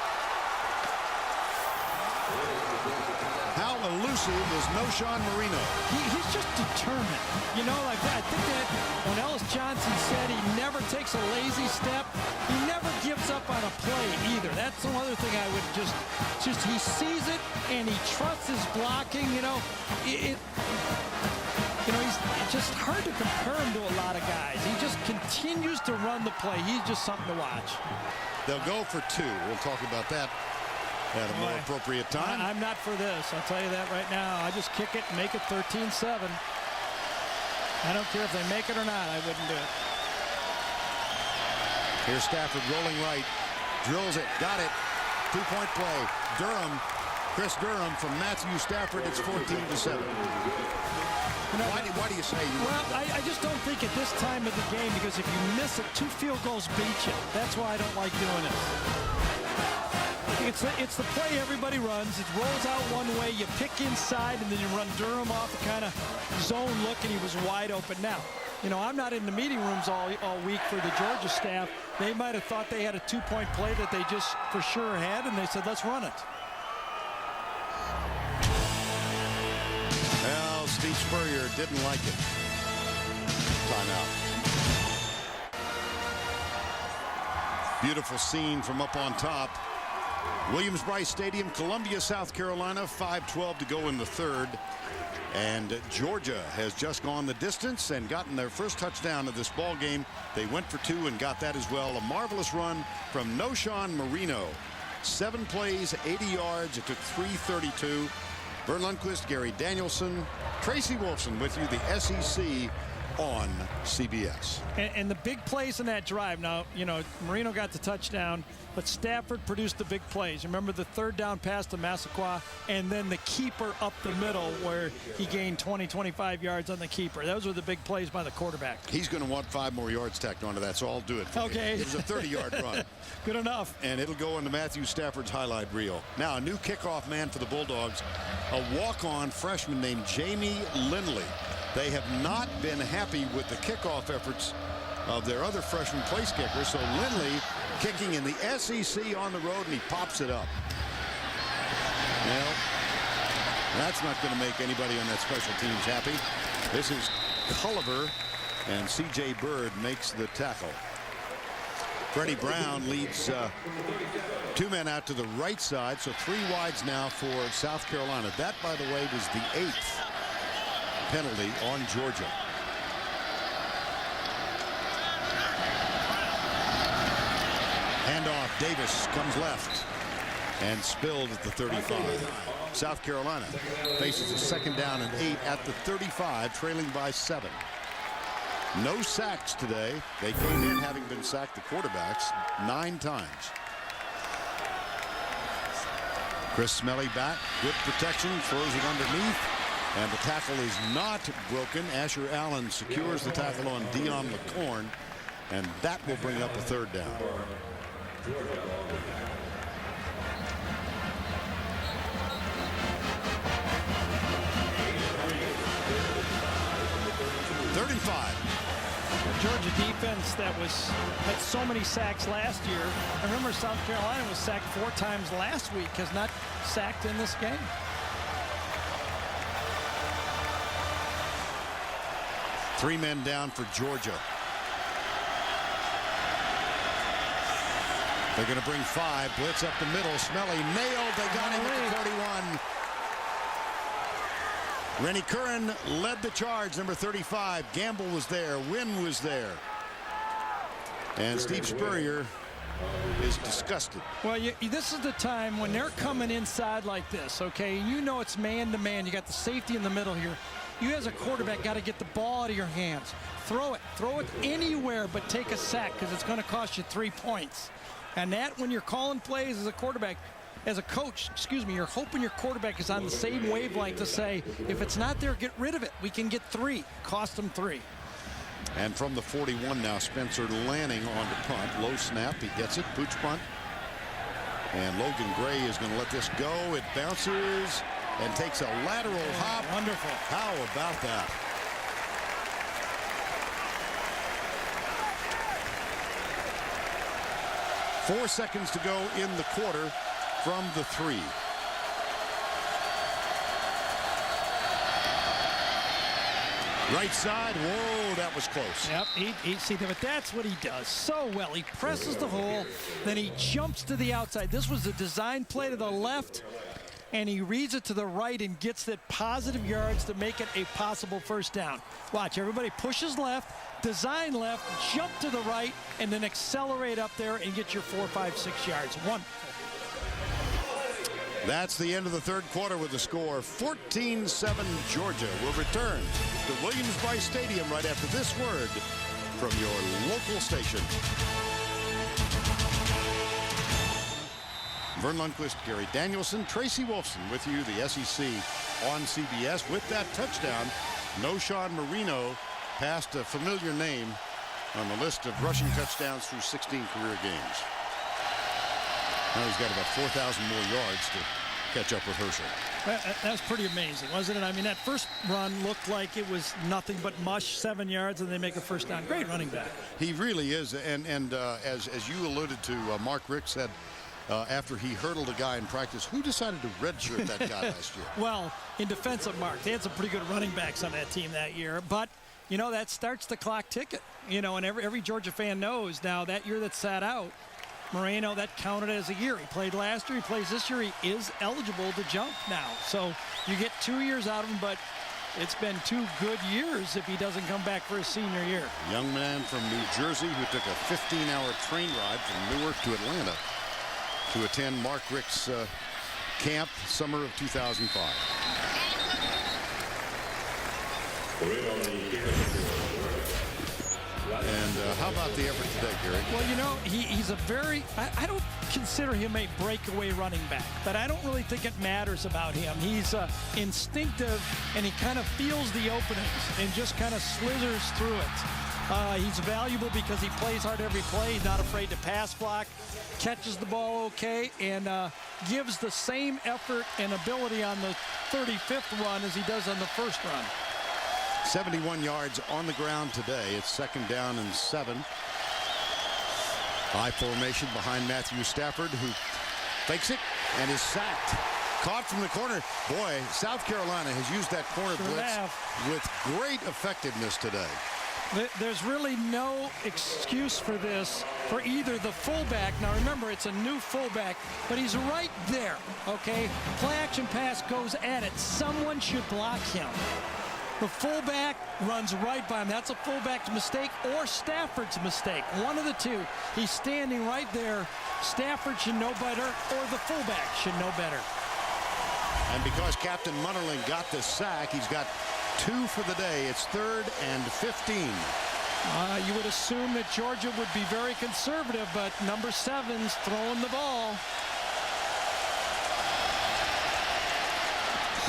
How elusive is Noshawn Marino? He's just determined. You know, like I think that when Ellis Johnson said he never takes a lazy step, he never gives up on a play either. That's the other thing I would just he sees it and he trusts his blocking. You know, it's just hard to compare him to a lot of guys. He just continues to run the play. He's just something to watch. They'll go for 2. We'll talk about that at a more appropriate time. I'm not for this. I'll tell you that right now. I just kick it and make it 13-7. I don't care if they make it or not. I wouldn't do it. Here's Stafford rolling right. Drills it. Got it. 2-point play. Chris Durham from Matthew Stafford. It's 14-7. You know, why do you say you? Well, I just don't think at this time of the game, because if you miss it, 2 field goals beat you. That's why I don't like doing it. It's the play everybody runs. It rolls out one way, you pick inside, and then you run Durham off a kind of zone look, and he was wide open. Now, you know, I'm not in the meeting rooms all week for the Georgia staff. They might have thought they had a 2-point play that they just for sure had, and they said, let's run it. Well, Steve Spurrier didn't like it. Timeout. Beautiful scene from up on top. Williams-Brice Stadium, Columbia, South Carolina. 5:12 to go in the 3rd. And Georgia has just gone the distance and gotten their first touchdown of this ball game. They went for 2 and got that as well. A marvelous run from Noshawn Marino. 7 plays, 80 yards. It took 3:32. Vern Lundquist, Gary Danielson, Tracy Wolfson with you, the SEC on CBS. And the big plays in that drive. Now, you know, Marino got the touchdown, but Stafford produced the big plays. Remember the 3rd down pass to Massaquoi, and then the keeper up the middle where he gained 25 yards on the keeper. Those were the big plays by the quarterback. He's going to want 5 more yards tacked onto that, so I'll do it for okay. you. It was a 30-yard run. Good enough. And it'll go into Matthew Stafford's highlight reel. Now, a new kickoff man for the Bulldogs, a walk-on freshman named Jamie Lindley. They have not been happy with the kickoff efforts of their other freshman place kicker. So Lindley kicking in the SEC on the road, and he pops it up. Well, that's not going to make anybody on that special teams happy. This is Culliver, and C.J. Bird makes the tackle. Freddie Brown leads 2 men out to the right side, so 3 wides now for South Carolina. That, by the way, was the 8th penalty on Georgia. Handoff. Davis comes left and spilled at the 35. South Carolina faces a 2nd down and 8 at the 35, trailing by 7. No sacks today. They came in having been sacked, the quarterbacks, 9 times. Chris Smelly back. Good protection. Throws it underneath. And the tackle is not broken. Asher Allen secures the tackle on Dion McCorn. And that will bring up a third down. The Georgia defense that had so many sacks last year. I remember South Carolina was sacked 4 times last week, has not sacked in this game. Three men down for Georgia. They're going to bring 5. Blitz up the middle. Smelly nailed. They got him at the 41. Rennie Curran led the charge, number 35. Gamble was there. Wynn was there. And Steve Spurrier is disgusted. Well, this is the time when they're coming inside like this, okay? You know it's man-to-man. You got the safety in the middle here. You as a quarterback got to get the ball out of your hands. Throw it. Throw it anywhere but take a sack because it's going to cost you 3 points. And that, when you're calling plays as a quarterback, as a coach, you're hoping your quarterback is on the same wavelength to say, if it's not there, get rid of it. We can get 3. Cost them 3. And from the 41 now, Spencer Lanning on the punt. Low snap. He gets it. Pooch punt. And Logan Gray is going to let this go. It bounces and takes a lateral hop. Wonderful. How about that? Four seconds to go in the quarter from the 3. Right side. Whoa, that was close. Yep, but that's what he does so well. He presses the hole, then he jumps to the outside. This was a design play to the left, and he reads it to the right and gets that positive yards to make it a possible first down. Watch, everybody pushes left, design left, jump to the right, and then accelerate up there and get your 4, 5, 6 yards. Wonderful. That's the end of the third quarter with the score 14-7 Georgia. Will return to Williams-Brice Stadium right after this word from your local station. Vern Lundquist, Gary Danielson, Tracy Wolfson with you, the SEC on CBS. With that touchdown, Noshawn Marino passed a familiar name on the list of rushing touchdowns through 16 career games. Now he's got about 4,000 more yards to catch up with Herschel. That was pretty amazing, wasn't it? I mean, that first run looked like it was nothing but mush, 7 yards, and they make a first down. Great running back. He really is. And as you alluded to, Mark Richt said after he hurdled a guy in practice, who decided to redshirt that guy last year? Well, in defense of Mark, they had some pretty good running backs on that team that year. But, you know, that starts the clock ticking. You know, and every Georgia fan knows now that year that sat out, Moreno, that counted as a year. He played last year. He plays this year. He is eligible to jump now. So you get 2 years out of him, but it's been 2 good years if he doesn't come back for his senior year. Young man from New Jersey who took a 15-hour train ride from Newark to Atlanta to attend Mark Richt's camp summer of 2005. And how about the effort today, Gary? Well, you know, he's a very, I don't consider him a breakaway running back, but I don't really think it matters about him. He's instinctive, and he kind of feels the openings and just kind of slithers through it. He's valuable because he plays hard every play. He's not afraid to pass block, catches the ball okay, and gives the same effort and ability on the 35th run as he does on the first run. 71 yards on the ground today. It's 2nd down and 7. High formation behind Matthew Stafford, who fakes it and is sacked. Caught from the corner. Boy, South Carolina has used that corner blitz with great effectiveness today. There's really no excuse for this for either the fullback. Now remember, it's a new fullback, but he's right there, okay? Play action pass goes at it. Someone should block him. The fullback runs right by him. That's a fullback's mistake or Stafford's mistake. One of the two. He's standing right there. Stafford should know better, or the fullback should know better. And because Captain Munnerlyn got the sack, he's got 2 for the day. It's 3rd and 15. You would assume that Georgia would be very conservative, but number 7's throwing the ball.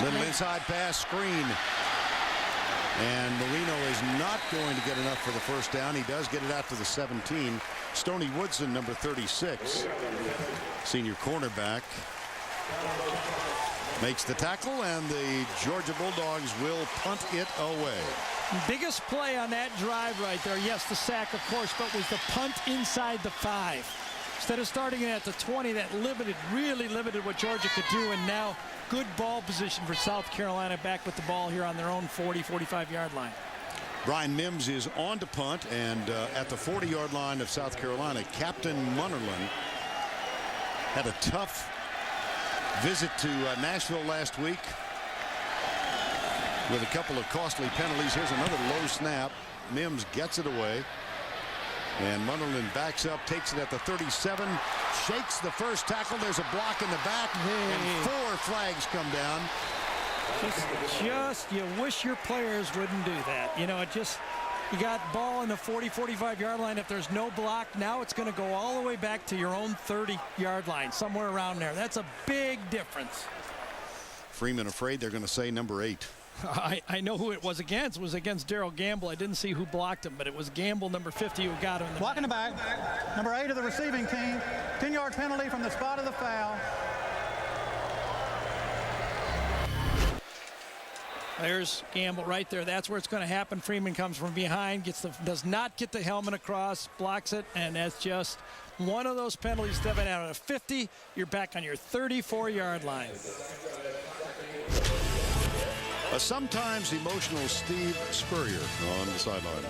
Little inside pass screen. And Marino is not going to get enough for the first down. He does get it out to the 17. Stoney Woodson, number 36, senior cornerback, makes the tackle, and the Georgia Bulldogs will punt it away. Biggest play on that drive right there, yes, the sack, of course, but was the punt inside the 5. Instead of starting it at the 20, that really limited what Georgia could do, and now good ball position for South Carolina back with the ball here on their own 40, 45-yard line. Brian Mims is on to punt, and at the 40-yard line of South Carolina, Captain Munnerlyn had a tough visit to Nashville last week with a couple of costly penalties. Here's another low snap. Mims gets it away. And Munnerlyn backs up, takes it at the 37, shakes the first tackle. There's a block in the back, and 4 flags come down. Just you wish your players wouldn't do that. You know, you got ball in the 40, 45-yard line. If there's no block, now it's going to go all the way back to your own 30-yard line, somewhere around there. That's a big difference. Freeman afraid they're going to say number 8. I know who it was against. It was against Darryl Gamble. I didn't see who blocked him, but it was Gamble, number 50, who got him. Blocking the back. Number 8 of the receiving team. 10-yard penalty from the spot of the foul. There's Gamble right there. That's where it's going to happen. Freeman comes from behind, does not get the helmet across, blocks it, and that's just one of those penalties. Stepping out at 50, you're back on your 34-yard line. A sometimes emotional Steve Spurrier on the sideline.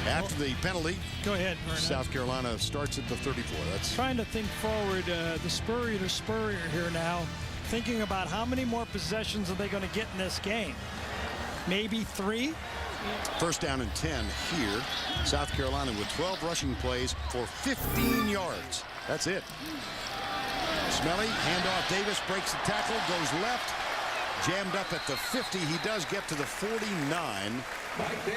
After the penalty, go ahead, Vernon. South Carolina starts at the 34. That's trying to think forward. The Spurrier to Spurrier here now, thinking about how many more possessions are they going to get in this game. Maybe 3. First down and 10 here. South Carolina with 12 rushing plays for 15 yards. That's it. Smelly, handoff. Davis breaks the tackle, goes left. Jammed up at the 50. He does get to the 49.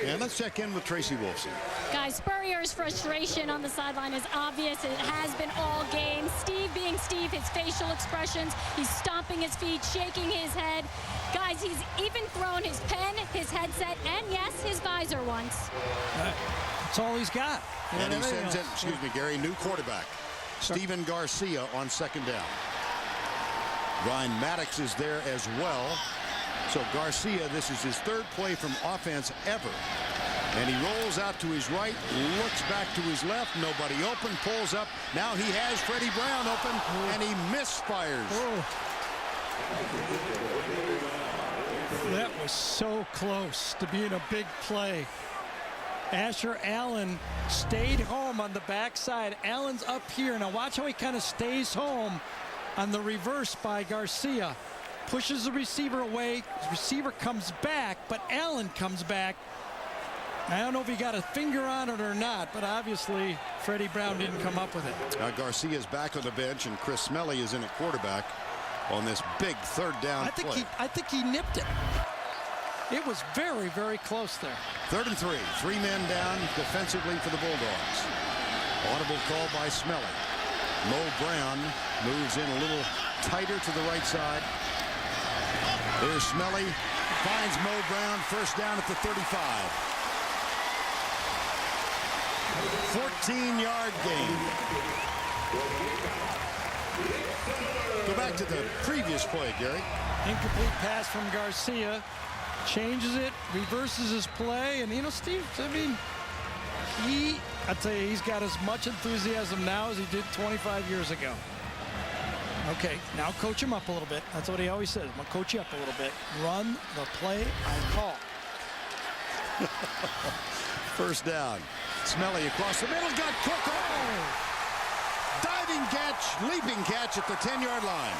And let's check in with Tracy Wolfson. Guys, Spurrier's frustration on the sideline is obvious. It has been all game. Steve being Steve, his facial expressions, he's stomping his feet, shaking his head. Guys, he's even thrown his pen, his headset, and yes, his visor once. That's all he's got. And he sends it, Gary, new quarterback. Steven Garcia on second down. Ryan Maddox is there as well. So Garcia, this is his 3rd play from offense ever. And he rolls out to his right, looks back to his left, nobody open, pulls up. Now he has Freddie Brown open, and he misfires. That was so close to being a big play. Asher Allen stayed home on the backside. Allen's up here. Now watch how he kind of stays home on the reverse by Garcia. Pushes the receiver away. The receiver comes back, but Allen comes back. I don't know if he got a finger on it or not, but obviously Freddie Brown didn't come up with it. Garcia's back on the bench, and Chris Smelly is in at quarterback on this big 3rd down play. I think he nipped it. It was very, very close there. 3rd and 3. 3 men down defensively for the Bulldogs. Audible call by Smelly. Mo Brown moves in a little tighter to the right side. There's Smelly. Finds Mo Brown. First down at the 35. 14-yard gain. Go back to the previous play, Gary. Incomplete pass from Garcia. Changes it, reverses his play, and you know, Steve, I mean, I tell you, he's got as much enthusiasm now as he did 25 years ago. Okay, now coach him up a little bit. That's what he always says. I'm gonna coach you up a little bit. Run the play I call. First down. Smelly across the middle, got Cook. Oh! Diving catch, leaping catch at the 10-yard line.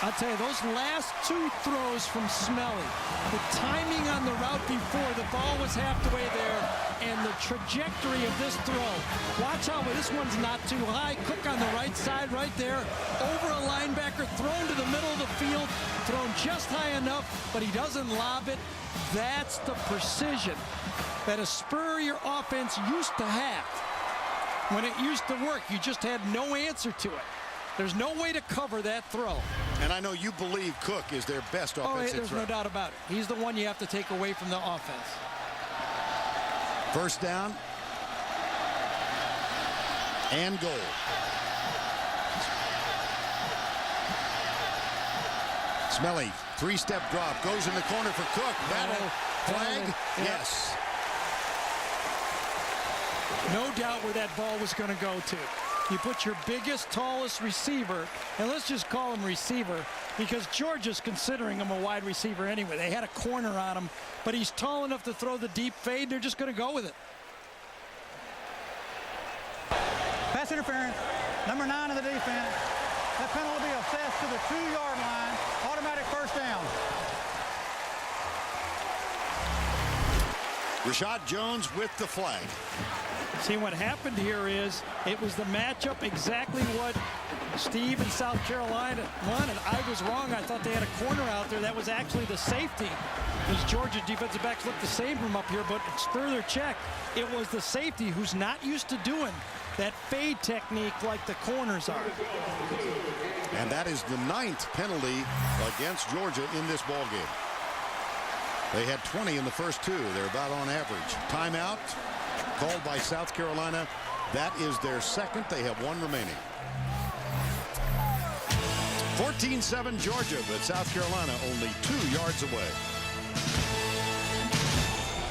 I'll tell you, those last 2 throws from Smelly, the timing on the route before, the ball was half the way there, and the trajectory of this throw. Watch out, this one's not too high. Cook on the right side right there, over a linebacker, thrown to the middle of the field, thrown just high enough, but he doesn't lob it. That's the precision that a Spurrier offense used to have. When it used to work, you just had no answer to it. There's no way to cover that throw. And I know you believe Cook is their best offensive there's threat. no doubt about it. He's the one you have to take away from the offense. First down and goal. Smelly, three-step drop, goes in the corner for Cook. Battle, flag, yes. No doubt where that ball was going to go to. You put your biggest, tallest receiver, and let's just call him receiver, because Georgia's considering him a wide receiver anyway. They had a corner on him, but he's tall enough to throw the deep fade. They're just going to go with it. Pass interference, number 9 of the defense. That penalty will be assessed to the 2-yard line. Automatic first down. Rashad Jones with the flag. See, what happened here is it was the matchup exactly what Steve in South Carolina wanted. I was wrong. I thought they had a corner out there. That was actually the safety. These Georgia defensive backs look the same from up here, but it's further check. It was the safety who's not used to doing that fade technique like the corners are. And that is the 9th penalty against Georgia in this ball game. They had 20 in the first 2. They're about on average. Timeout called by South Carolina. That is their second. They have 1 remaining. 14-7 Georgia, but South Carolina only 2 yards away.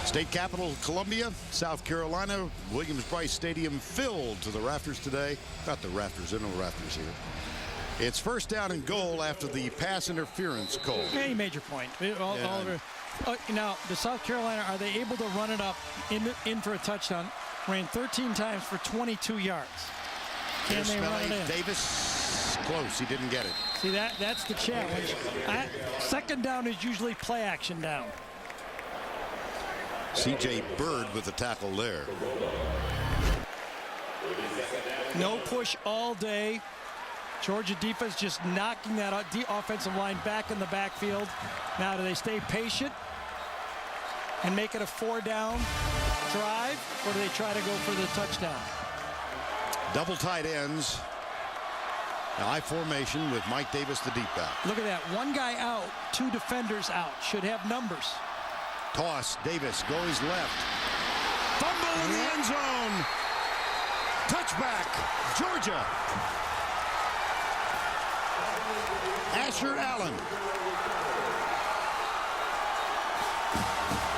State capital Columbia, South Carolina. Williams-Brice Stadium filled to the rafters today. Not the rafters, there are no rafters here. It's first down and goal after the pass interference call. Yeah, you made your point. Now, the South Carolina, are they able to run it up in for a touchdown? Ran 13 times for 22 yards. Can they run it in? Davis, close. He didn't get it. See, that's the challenge. Second down is usually play action down. C.J. Bird with the tackle there. No push all day. Georgia defense just knocking that offensive line back in the backfield. Now, do they stay patient and make it a 4-down drive, or do they try to go for the touchdown? Double tight ends. I formation with Mike Davis, the deep back. Look at that. One guy out, 2 defenders out. Should have numbers. Toss. Davis goes left. Fumble in the end zone. Touchback, Georgia. Asher Allen.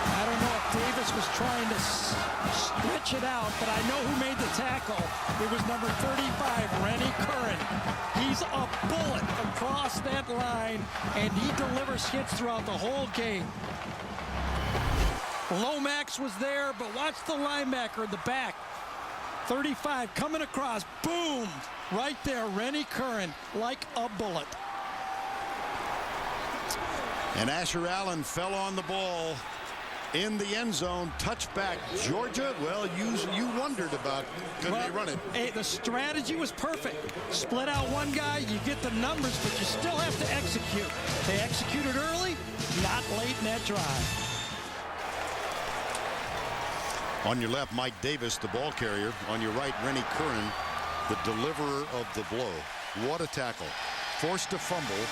I don't know if Davis was trying to stretch it out, but I know who made the tackle. It was number 35, Rennie Curran. He's a bullet across that line, and he delivers hits throughout the whole game. Lomax was there, but watch the linebacker in the back. 35 coming across. Boom! Right there, Rennie Curran, like a bullet. And Asher Allen fell on the ball in the end zone. Touchback, Georgia. Well, you wondered about could they run it. Hey, the strategy was perfect. Split out one guy, you get the numbers, but you still have to execute. They executed early, not late in that drive. On your left, Mike Davis, the ball carrier. On your right, Rennie Curran, the deliverer of the blow. What a tackle. Forced to fumble.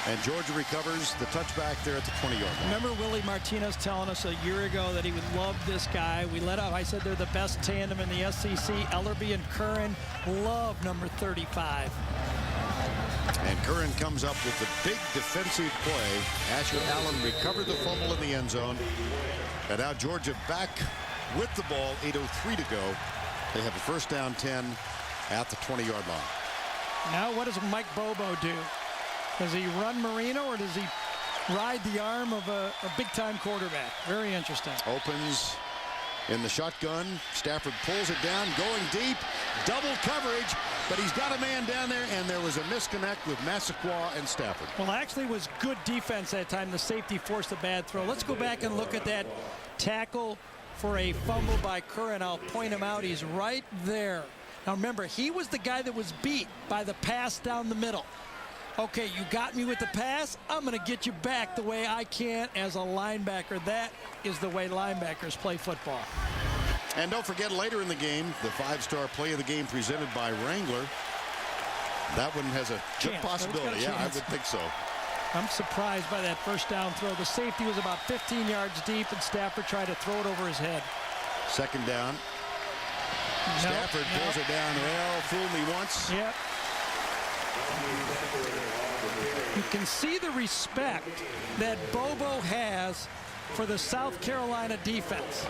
And Georgia recovers the touchback there at the 20-yard line. Remember Willie Martinez telling us a year ago that he would love this guy. We let up. I said they're the best tandem in the SEC. Ellerbe and Curran love number 35. And Curran comes up with the big defensive play. Asher Allen recovered the fumble in the end zone. And now Georgia back with the ball. 8:03 to go. They have a first down 10 at the 20-yard line. Now what does Mike Bobo do? Does he run Marino, or does he ride the arm of a big-time quarterback? Very interesting. Opens in the shotgun. Stafford pulls it down, going deep. Double coverage, but he's got a man down there, and there was a misconnect with Massaquoi and Stafford. Well, actually, it was good defense that time. The safety forced a bad throw. Let's go back and look at that tackle for a fumble by Curran. I'll point him out. He's right there. Now, remember, he was the guy that was beat by the pass down the middle. Okay, you got me with the pass. I'm going to get you back the way I can as a linebacker. That is the way linebackers play football. And don't forget, later in the game, the 5-star play of the game presented by Wrangler. That one has a good possibility. Yeah, I would think so. I'm surprised by that first down throw. The safety was about 15 yards deep, and Stafford tried to throw it over his head. Second down. Stafford pulls it down. Well, fool me once. Yep. You can see the respect that Bobo has for the South Carolina defense.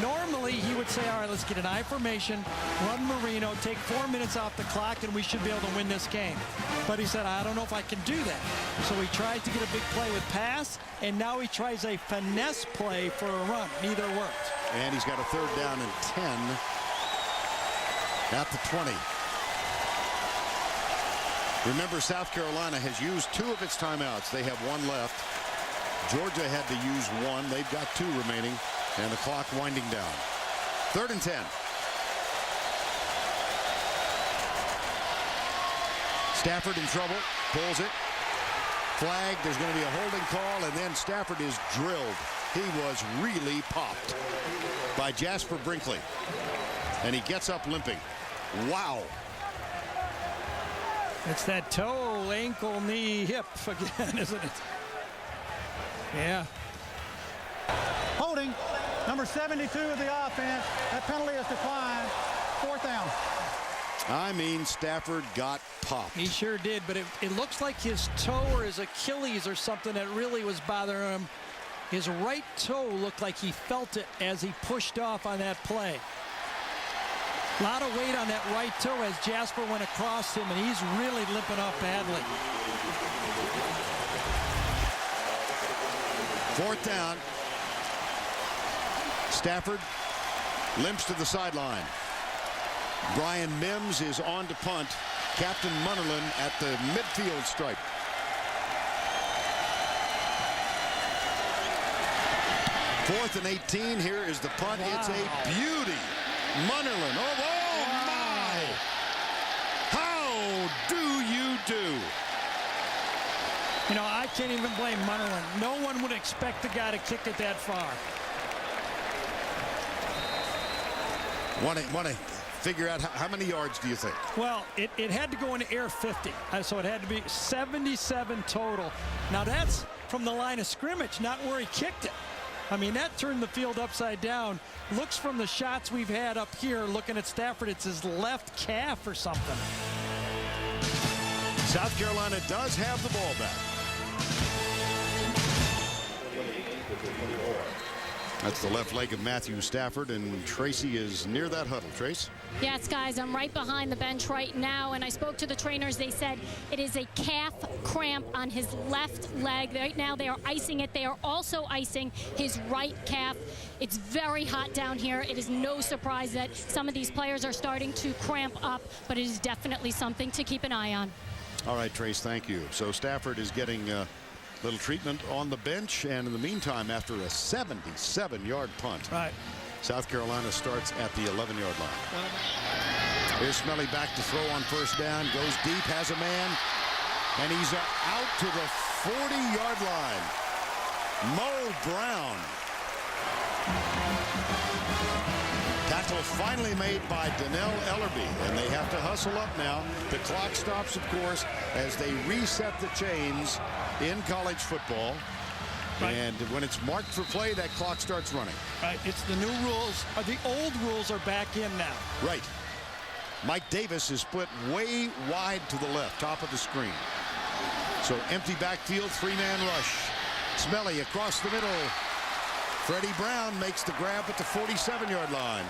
Normally, he would say, all right, let's get an I formation, run Marino, take 4 minutes off the clock, and we should be able to win this game. But he said, I don't know if I can do that. So he tried to get a big play with pass, and now he tries a finesse play for a run. Neither worked. And he's got a 3rd down and 10 at the 20. Remember, South Carolina has used 2 of its timeouts. They have 1 left. Georgia had to use 1. They've got 2 remaining, and the clock winding down. 3rd and 10. Stafford in trouble, pulls it. Flag, there's going to be a holding call, and then Stafford is drilled. He was really popped by Jasper Brinkley, and he gets up limping. Wow. It's that toe, ankle, knee, hip again, isn't it? Yeah. Holding, number 72 of the offense. That penalty is declined. 4th down. I mean, Stafford got popped. He sure did, but it looks like his toe or his Achilles or something that really was bothering him. His right toe looked like he felt it as he pushed off on that play. A lot of weight on that right toe as Jasper went across him, and he's really limping off badly. 4th down. Stafford limps to the sideline. Brian Mims is on to punt. Captain Munnerlyn at the midfield stripe. Fourth and 18. Here is the punt. Wow. It's a beauty. Munnerlyn. Oh my! How do you do? You know, I can't even blame Munnerlyn. No one would expect the guy to kick it that far. Want to figure out how many yards do you think? Well, it had to go into air 50, so it had to be 77 total. Now that's from the line of scrimmage, not where he kicked it. I mean, that turned the field upside down. Looks from the shots we've had up here, looking at Stafford, it's his left calf or something. South Carolina does have the ball back. That's the left leg of Matthew Stafford, and Tracy is near that huddle. Trace? Yes, guys, I'm right behind the bench right now, and I spoke to the trainers. They said it is a calf cramp on his left leg. Right now they are icing it. They are also icing his right calf. It's very hot down here. It is no surprise that some of these players are starting to cramp up, but it is definitely something to keep an eye on. All right, Trace, thank you. So Stafford is getting little treatment on the bench, and in the meantime, after a 77-yard punt, right, South Carolina starts at the 11-yard line. Here's Smelly back to throw on first down, goes deep, has a man, and he's out to the 40-yard line. Mo Brown. Tackle finally made by Donnell Ellerby, and they have to hustle up now. The clock stops, of course, as they reset the chains in college football. Right. And when it's marked for play, that clock starts running. Right. It's the new rules. The old rules are back in now. Right. Mike Davis is split way wide to the left, top of the screen. So empty backfield, 3-man rush. Smelly across the middle. Freddie Brown makes the grab at the 47-yard line.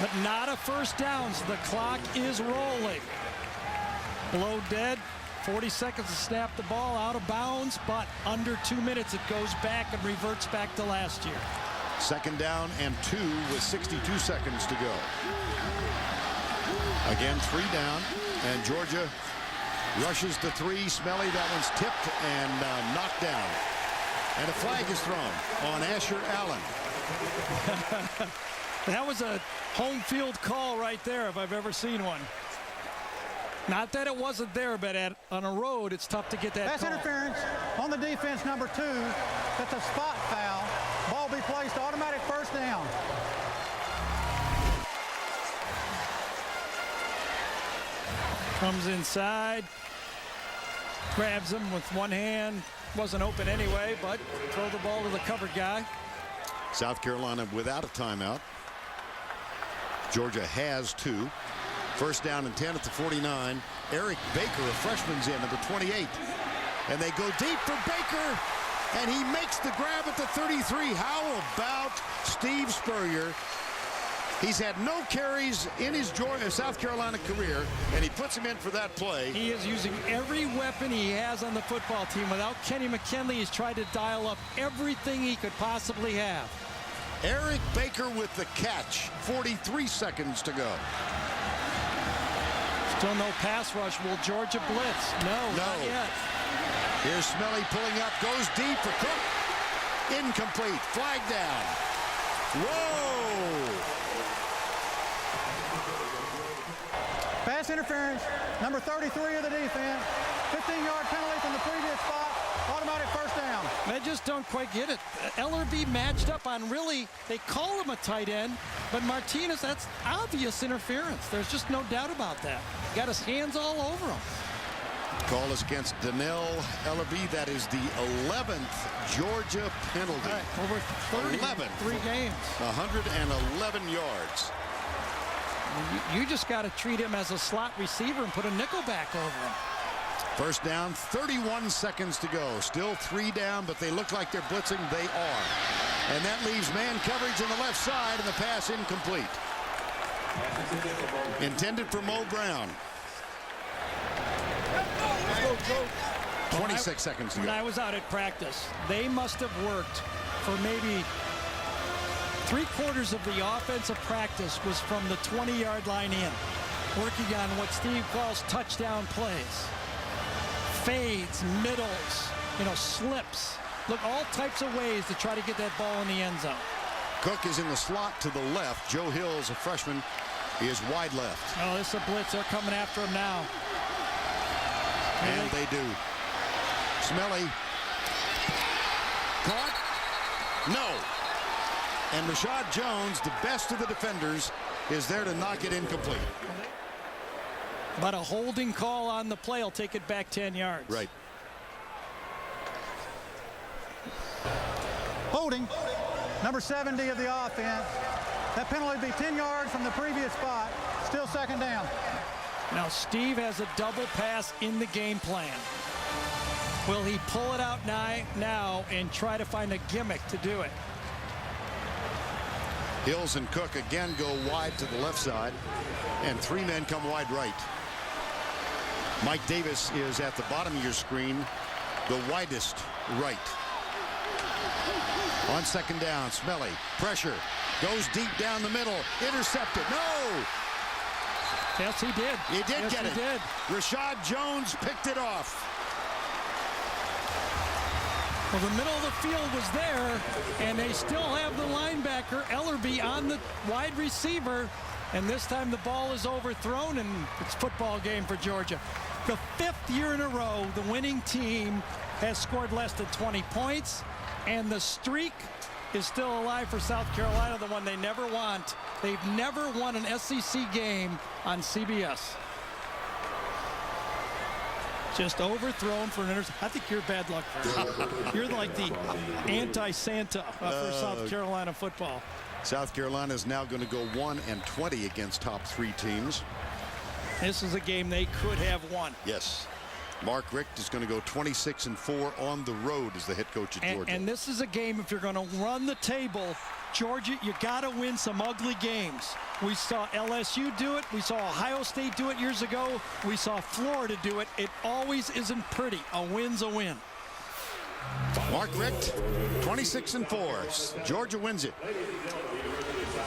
But not a first down, so the clock is rolling. Below dead, 40 seconds to snap the ball, out of bounds, but under 2 minutes it goes back and reverts back to last year. Second down and 2 with 62 seconds to go. Again, 3 down, and Georgia rushes to 3. Smelly, that one's tipped and knocked down. And a flag is thrown on Asher Allen. That was a home field call right there if I've ever seen one. Not that it wasn't there, but on a road, it's tough to get that Pass call. interference on the defense, number 2. That's a spot foul. Ball be placed, automatic first down. Comes inside, grabs him with one hand. Wasn't open anyway, but throw the ball to the covered guy. South Carolina without a timeout. Georgia has 2. First down and 10 at the 49. Eric Baker, a freshman's in, number 28. And they go deep for Baker, and he makes the grab at the 33. How about Steve Spurrier? He's had no carries in his South Carolina career, and he puts him in for that play. He is using every weapon he has on the football team. Without Kenny McKinley, he's tried to dial up everything he could possibly have. Eric Baker with the catch. 43 seconds to go. Still no pass rush. Will Georgia blitz? No, not yet. Here's Smelly pulling up, goes deep for Cook. Incomplete. Flag down. Whoa! Pass interference, number 33 of the defense. 15-yard penalty from the previous spot. Automatic first down. They just don't quite get it. Ellerbe matched up on really, they call him a tight end, but Martinez, that's obvious interference. There's just no doubt about that. Got his hands all over him. Call is against Donnell Ellerbe. That is the 11th Georgia penalty. Right, over 30 in 3 games. 111 yards. You just got to treat him as a slot receiver and put a nickel back over him. First down, 31 seconds to go. Still 3 down, but they look like they're blitzing. They are. And that leaves man coverage on the left side, and the pass incomplete. Intended for Mo Brown. 26 seconds to go. When I was out at practice, they must have worked for maybe 3/4 of the offensive practice was from the 20-yard line in, working on what Steve calls touchdown plays. Fades, middles, slips. Look, all types of ways to try to get that ball in the end zone. Cook is in the slot to the left. Joe Hills, a freshman, is wide left. Oh, this is a blitz. They're coming after him now. And they do. Smelly. Caught. No. And Rashad Jones, the best of the defenders, is there to knock it incomplete. But a holding call on the play will take it back 10 yards. Right. Holding, number 70 of the offense. That penalty would be 10 yards from the previous spot. Still second down. Now Steve has a double pass in the game plan. Will he pull it out now and try to find a gimmick to do it? Hills and Cook again go wide to the left side, and 3 men come wide right. Mike Davis is at the bottom of your screen, the widest right. On second down, Smelly, pressure, goes deep down the middle, intercepted, no! Yes, he did. He did yes, get it. He did. Rashad Jones picked it off. Well, the middle of the field was there, and they still have the linebacker, Ellerbe, on the wide receiver. And this time the ball is overthrown, and it's football game for Georgia. The 5th year in a row, the winning team has scored less than 20 points, and the streak is still alive for South Carolina, the one they never want. They've never won an SEC game on CBS. Just overthrown for an interception. I think you're bad luck for You're like the anti-Santa for South Carolina football. South Carolina is now going to go 1-20 against top 3 teams. This is a game they could have won. Yes. Mark Richt is going to go 26-4 on the road as the head coach at Georgia. And this is a game, if you're going to run the table, Georgia, you got to win some ugly games. We saw LSU do it. We saw Ohio State do it years ago. We saw Florida do it. It always isn't pretty. A win's a win. Mark Richt, 26-4. Georgia wins it.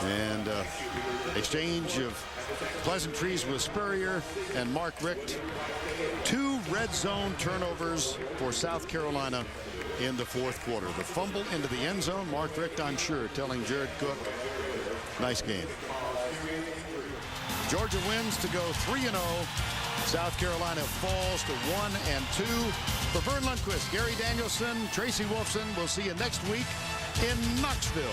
And exchange of pleasantries with Spurrier and Mark Richt. 2 red zone turnovers for South Carolina in the 4th quarter. The fumble into the end zone. Mark Richt, I'm sure, telling Jared Cook, nice game. Georgia wins to go 3-0. South Carolina falls to 1-2. For Vern Lundquist, Gary Danielson, Tracy Wolfson, we'll see you next week in Knoxville.